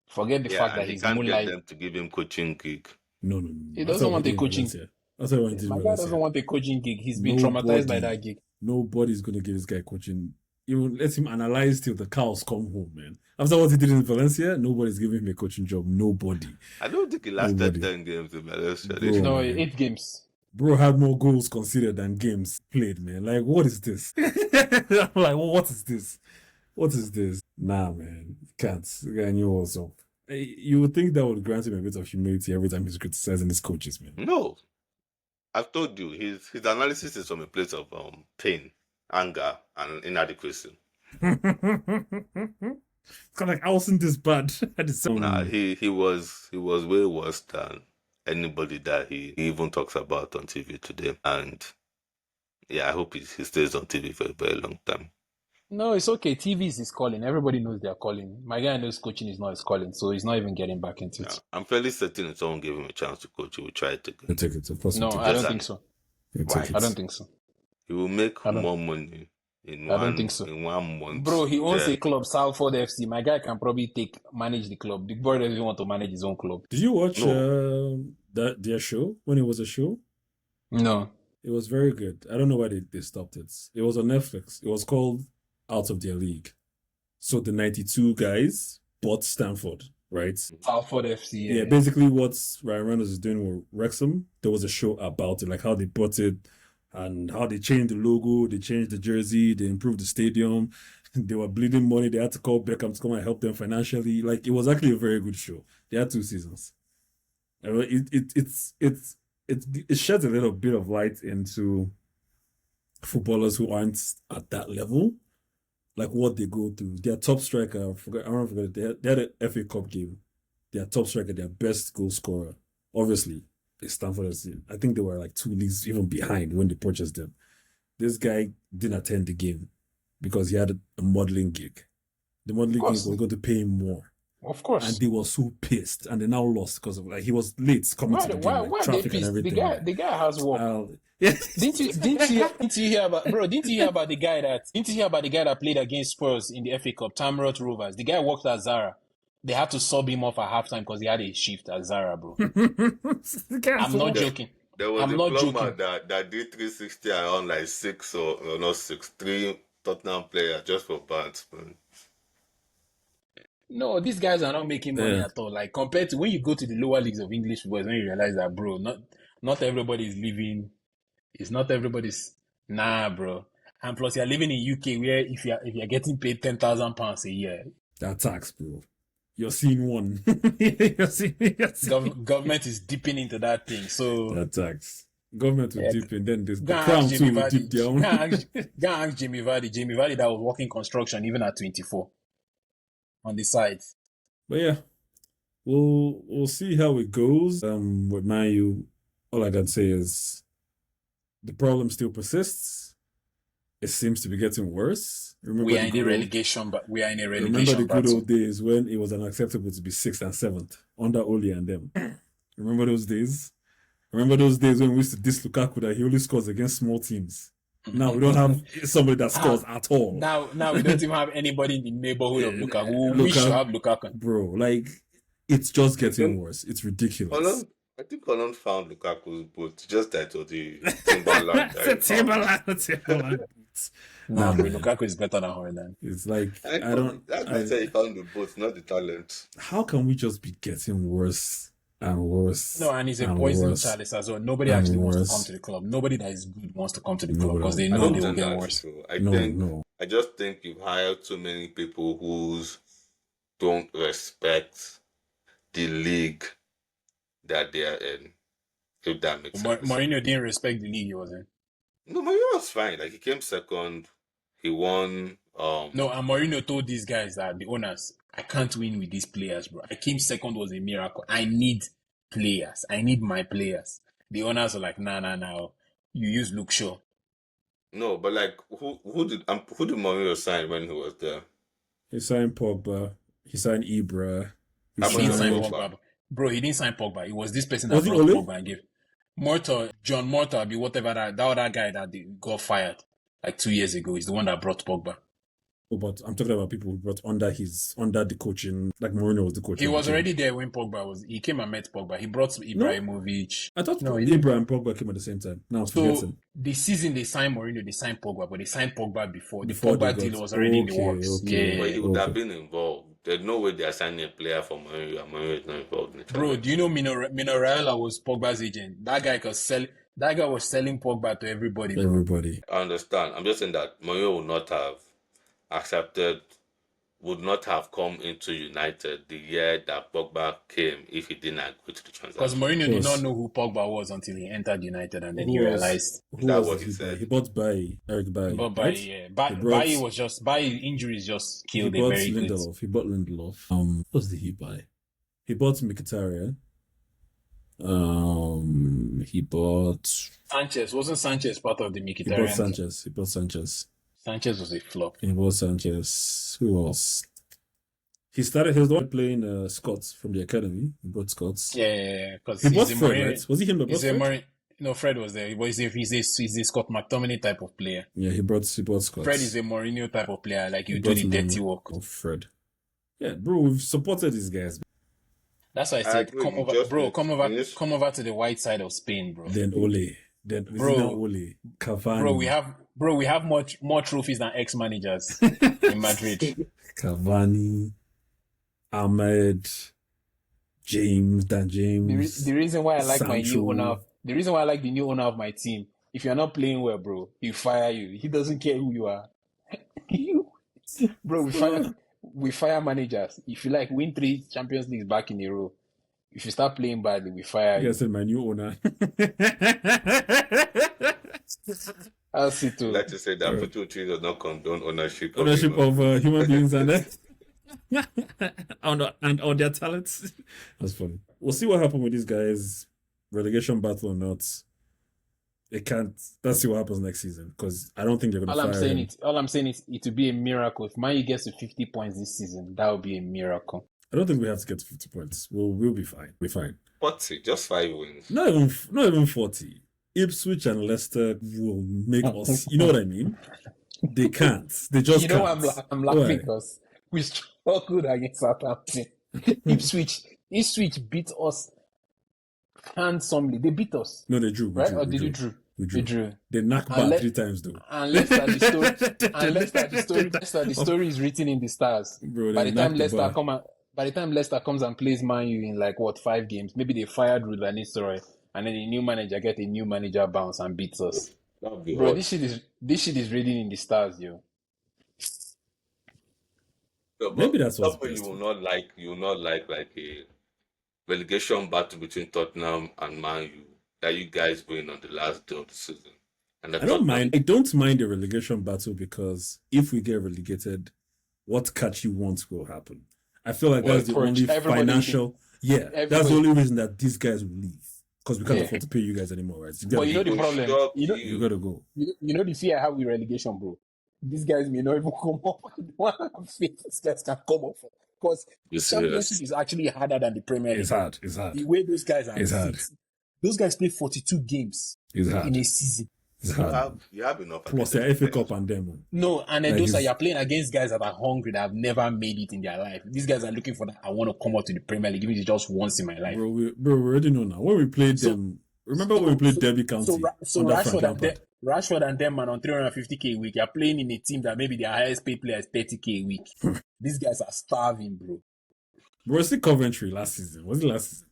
Forget the Yeah, fact and that he he's can't get moonlight. them to give him coaching gig. no. He That's doesn't what want we a did in coaching. Valencia. That's what we did in My guy Valencia. doesn't want a coaching gig. He's been traumatized by that gig. Nobody's gonna give this guy coaching. You let him analyze till the cows come home, man. After what he did in Valencia, nobody's giving him a coaching job. Nobody. I don't think he lasted Nobody. 10 games in Valencia. Bro. They should- No, man. 8 games. Bro had more goals conceded than games played, man. Like, what is this? I'm like, what is this? What is this? Nah, man. Can't. The guy knew what was up. You would think that would grant him a bit of humility every time he's criticizing his coaches, man. No. I've told you, his analysis is from a place of pain, anger, and inadequacy. It's kind of like, I wasn't this bad. I just Nah, he was way worse than anybody that he even talks about on TV today. And yeah, I hope he stays on TV for a very long time. No, it's okay. TV is his calling. Everybody knows their calling. My guy knows coaching is not his calling, so he's not even getting back into Yeah, it. I'm fairly certain if someone gave him a chance to coach, he would try it He'll again. take it. Of course, he'll No, take I it. don't Just think an so. He'll take why? I don't it. think so. He will make I don't. more money in I don't think so. 1 month. Bro, he owns Yeah. a club, Salford FC. My guy can probably manage the club. The boy doesn't want to manage his own club. Did you watch No. their show when it was a show? No. It was very good. I don't know why they stopped it. It was on Netflix. It was called Out of Their League. So the 92 guys bought Stanford, right? Salford FC. Yeah, basically what Ryan Reynolds is doing with Wrexham, there was a show about it, like how they bought it and how they changed the logo, they changed the jersey, they improved the stadium. They were bleeding money. They had to call Beckham to come and help them financially. Like, it was actually a very good show. They had 2 seasons. It sheds a little bit of light into footballers who aren't at that level, like what they go through. Their top striker, I don't forget, they had an FA Cup game. Their top striker, their best goal scorer, obviously, is Stanford FC. I think they were like 2 leagues even behind when they purchased them. This guy didn't attend the game because he had a modeling gig. The modeling gig was going to pay him more. Of course. And they were so pissed, and they now lost because of, like, he was late coming to the game, like, traffic and everything. The guy has work. Yeah. Didn't you hear about the guy that played against Spurs in the FA Cup, Tamrot Rovers? The guy worked at Zara. They had to sub him off at halftime because he had a shift at Zara, bro. I'm not joking. There was I'm a not plumber joking. that did 360 around like 3 Tottenham players just for bands, man. No, these guys are not making money at all. Like, compared to when you go to the lower leagues of English football, when you realize that, bro, not everybody is living. It's not everybody's. Nah, bro. And plus, you're living in UK where if you're getting paid £10,000 a year, that tax, bro. You're seeing one. you're seeing government is dipping into that thing. So that tax. Government will dip in, then the go and crown ask too Jamie will dip down. Go and ask Jamie Vardy. Jamie Vardy that was working construction even at 24 on the side. But yeah, we'll see how it goes. With Man U, all I can say is the problem still persists. It seems to be getting worse. We are in a relegation Remember the good old days when it was unacceptable to be 6th and 7th under Oli and them. Remember those days? Remember those days when we used to diss Lukaku that he only scores against small teams? Now we don't have somebody that scores at all. Now we don't even have anybody in the neighborhood of Lukaku. We should have Lukaku. Bro, like, it's just getting worse. It's ridiculous. I think Holland found Lukaku's boot, just that or the Timberland. Timberland boots. No, Lukaku is better than Holland. It's like, That's why he found the boot, not the talent. How can we just be getting worse and worse? No, and he's a poison chalice as well. Nobody actually wants to come to the club. Nobody that is good wants to come to the club because they know they will get worse. I just think you've hired too many people who don't respect the league that they are in. If that makes sense. Mourinho didn't respect the league he was in. No, Mourinho was fine. Like, he came second. He won. No, and Mourinho told these guys that the owners, I can't win with these players, bro. I came second was a miracle. I need players. I need my players. The owners are like, nah. You use Luke Shaw. No, but like, who did Mourinho sign when he was there? He signed Pogba. He signed Ibra. He didn't sign Pogba. Bro, he didn't sign Pogba. It was this person that brought Pogba and gave. John Mortar, whatever that other guy that got fired like 2 years ago is the one that brought Pogba. Oh, but I'm talking about people who brought under the coaching, like Mourinho was the coach. He was already there when he came and met Pogba. He brought Ibrahimovic. I thought Ibra and Pogba came at the same time. Now I'm forgetting. The season they signed Mourinho, they signed Pogba, but they signed Pogba before. The Pogba deal was already in the works. Yeah. But he would have been involved. There's no way they are signing a player for Mourinho and Mourinho is not involved in it. Bro, do you know Mino Raiola was Pogba's agent? That guy was selling Pogba to everybody. Bro. Everybody. I understand. I'm just saying that Mourinho would not have come into United the year that Pogba came if he didn't agree to the transaction. Because Mourinho did not know who Pogba was until he entered United and then he realized. That's what he said. He bought Bailly, Eric Bailly. He bought Bailly, yeah. Bailly injuries just killed him very good. He bought Lindelof. What else did he buy? He bought Mkhitaryan. He bought Sanchez. Wasn't Sanchez part of the Mkhitaryan? He bought Sanchez. Sanchez was a flop. It was Sanchez. Who else? He was the one playing Scots from the academy. He brought Scots. Yeah, because He brought Fred, right? Was he him that brought Fred? No, Fred was there. He's a Scott McTominay type of player. Yeah, he brought Scots. Fred is a Mourinho type of player. Like, you do the dirty work. Oh, Fred. Yeah, bro, we've supported these guys. That's why I said, come over to the white side of Spain, bro. Then Ole. Ole. Cavani. We have much more trophies than ex-managers in Madrid. Cavani, Ahmed, James. The reason why I like Sancho. my new owner, the reason why I like the new owner of my team, if you're not playing well, bro, he'll fire you. He doesn't care who you are. Bro, we fire managers. If you like win 3 Champions Leagues back in a row, if you start playing badly, we fire you. I said my new owner. I'll see too. I'd like to say that Football Tree does not condone ownership of human beings and on their talents. That's funny. We'll see what happens with these guys. Relegation battle or not. It can't. Let's see what happens next season, because I don't think they're going to fire him. All I'm saying is it will be a miracle. If Man U gets to 50 points this season, that would be a miracle. I don't think we have to get to 50 points. We'll be fine. We're fine. 40, just 5 wins. Not even 40. Ipswich and Leicester will make us. You know what I mean? They can't. They just can't. I'm laughing because we struggled against Southampton. Ipswich beat us handsomely. They beat us. No, they drew. Right? Or did you drew? They drew. They knocked back 3 times though. Unless that the story is written in the stars. Bro, by the time Leicester comes and plays Man U in 5 games, maybe they fired Ruud van Nistelrooy, and then the new manager get a new manager bounce and beats us. Bro, this shit is written in the stars, yo. No, maybe that's what you will not like. You will not like a relegation battle between Tottenham and Man U that you guys win on the last day of the season. And I don't mind the relegation battle, because if we get relegated, what catchy wants will happen. I feel like that's the only financial. That's the only reason that these guys will leave, because we can't afford to pay you guys anymore, right? But you know the problem. You gotta go. You know the fear I have with relegation, bro. These guys may not even come up. These guys can come up, because Championship is actually harder than the Premier League. It's hard. The way those guys are, it's hard. Those guys play 42 games in a season. You have enough. Plus the FA Cup and them. No, and then you're playing against guys that are hungry, that have never made it in their life. These guys are looking for that. I want to come out to the Premier League, even if it's just once in my life. Bro, we already know now. When we played them, remember when we played Derby County? So Rashford and them, man, on 350k a week, you're playing in a team that maybe their highest paid player is 30k a week. These guys are starving, bro. Bro, it's the Coventry last season. Was it last season?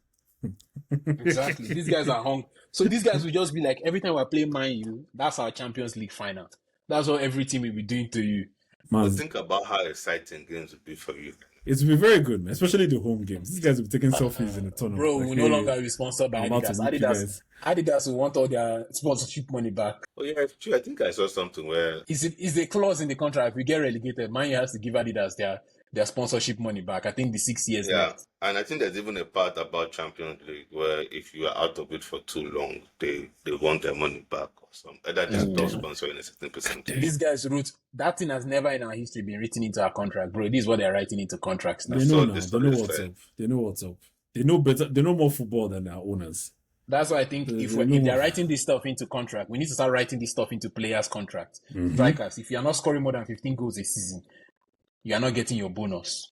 Exactly. These guys are hungry. So these guys will just be like, every time we play Man U, that's our Champions League final. That's what every team will be doing to you. Man, think about how exciting games will be for you. It will be very good, man. Especially the home games. These guys will be taking selfies in the tournament. Bro, we no longer be sponsored by Adidas. Adidas will want all their sponsorship money back. Oh yeah, it's true. I think I saw something where is a clause in the contract. If we get relegated, Man U has to give Adidas their sponsorship money back. I think the 6 years left. And I think there's even a part about Champions League where if you are out of it for too long, they want their money back or something. That they stop sponsoring a certain percentage. These guys wrote that thing has never in our history been written into our contract, bro. This is what they're writing into contracts now. They know now. They know what's up. They know what's up. They know better. They know more football than their owners. That's why I think if they're writing this stuff into contract, we need to start writing this stuff into players' contracts. Strikers, if you are not scoring more than 15 goals a season, you are not getting your bonus.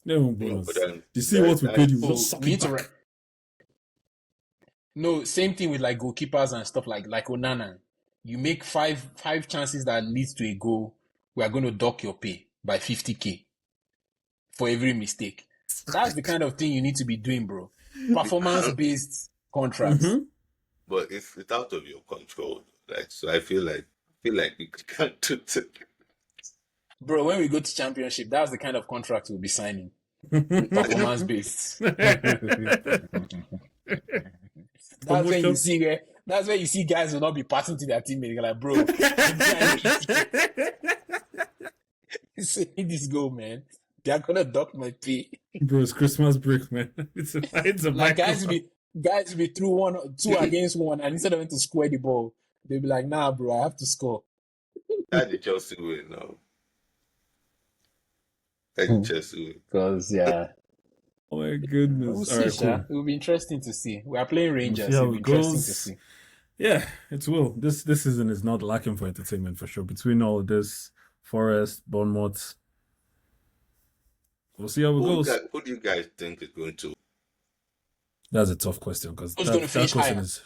No bonus. You see what we paid you? No, same thing with goalkeepers and stuff like Onana. You make five chances that leads to a goal, we are going to dock your pay by 50k for every mistake. That's the kind of thing you need to be doing, bro. Performance-based contracts. But it's out of your control. So I feel like we can't do it. Bro, when we go to championship, that's the kind of contract we'll be signing. Performance based. That's where you see guys will not be passing to their teammates. You're like, bro, say this go, man. They're gonna dock my pay. Bro, it's Christmas break, man. It's a like guys will be through 2 against 1, and instead of having to square the ball, they'll be like, nah, bro, I have to score. That's the Chelsea way now. That's the Chelsea way. Because yeah, Oh my we'll goodness. All see, right, Sha. cool. It will be interesting to see. We are playing We'll see Rangers. how It'll be it interesting to goes. see. Yeah, it will. This season is not lacking for entertainment for sure. Between all of this, Forest, Bournemouth, we'll see how it goes. Who do you guys think is going to That's a tough question because Who's going to that finish question higher? is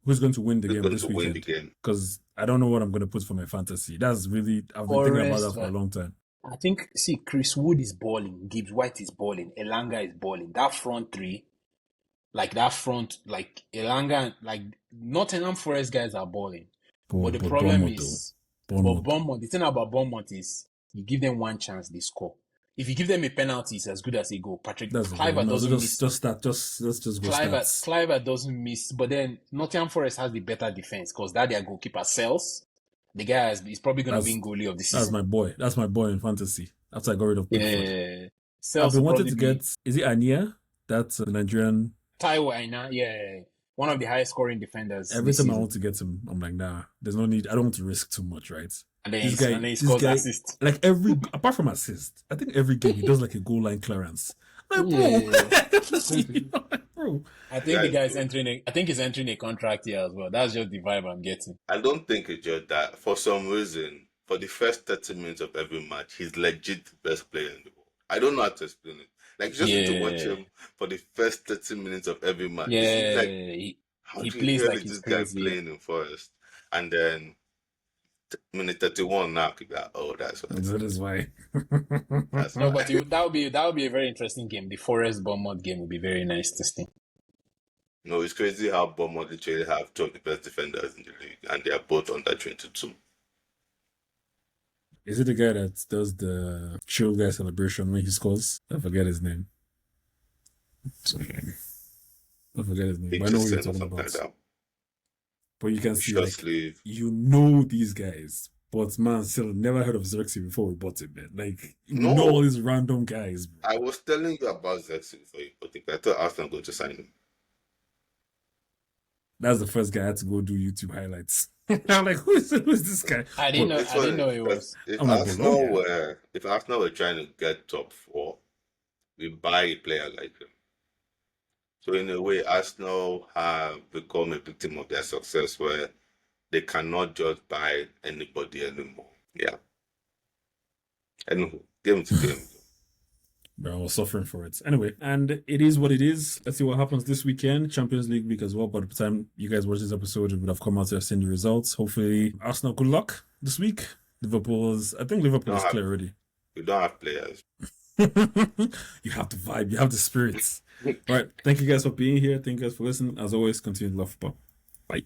who's going to win the who's game going this to win the weekend? game? Because I don't know what I'm going to put for my fantasy. That's really I've been thinking about that Forest. for a long time. I think, see, Chris Wood is balling. Gibbs White is balling. Elanga is balling. That front three, like Elanga, like Nottingham Forest guys are balling. But the But problem Bournemouth though, is, Bournemouth. The thing about Bournemouth is, you give them one chance, they score. If you give them a penalty, it's as good as a goal. That's the Cliver thing. No, doesn't so miss. just start. Let's just go stats. Cliver doesn't miss. But then Nottingham Forest has the better defense because that their goalkeeper sells. The guy is probably going to win goalie of the season. That's my boy. That's my boy in fantasy. After I got rid of Pickford. Yeah. I've been wanting to get. Is it Ania? That's the Nigerian. Taiwo Aina, yeah. One of the highest scoring defenders. Every time I want to get him, I'm like, nah, there's no need. I don't want to risk too much, right? And then he scores assist. Like apart from assist, I think every game he does like a goal line clearance. Like, bro, bro. I think the guy's he's entering a contract here as well. That's just the vibe I'm getting. I don't think it's just that. For some reason, for the first 30 minutes of every match, he's legit the best player in the world. I don't know how to explain it. Like, you just need to watch him for the first 30 minutes of every match. Yeah, like, he plays like this he's guy crazy. playing in Forest? And then minute 31 now, that's why. That is why. That's no, why. but that would be a very interesting game. The Forest Bournemouth game would be very nice to see. No, it's crazy how Bournemouth literally have two of the best defenders in the league, and they are both under 22. Is it the guy that does the chill guy celebration when he scores? I forget his name. I forget his name. But I know what you're talking about. Like but you can see, like, you know these guys. But man, still never heard of Xerxes before we bought him, man. Like, you know all these random guys, bro. I was telling you about Xerxes before you bought him. I thought Arsenal going to sign him. That's the first guy I had to go do YouTube highlights. I'm like, who is this guy? I didn't know it was. If Arsenal were trying to get top 4, we buy a player like him. So in a way, Arsenal have become a victim of their success where they cannot just buy anybody anymore. Yeah. Anyway, game to game. Bro, I was suffering for it. Anyway, and it is what it is. Let's see what happens this weekend. Champions League week as well. By the time you guys watch this episode, it would have come out to have seen the results. Hopefully, Arsenal, good luck this week. I think Liverpool is clear already. We don't have players. You have the vibe. You have the spirits. All right. Thank you guys for being here. Thank you guys for listening. As always, continue to love football. Bye.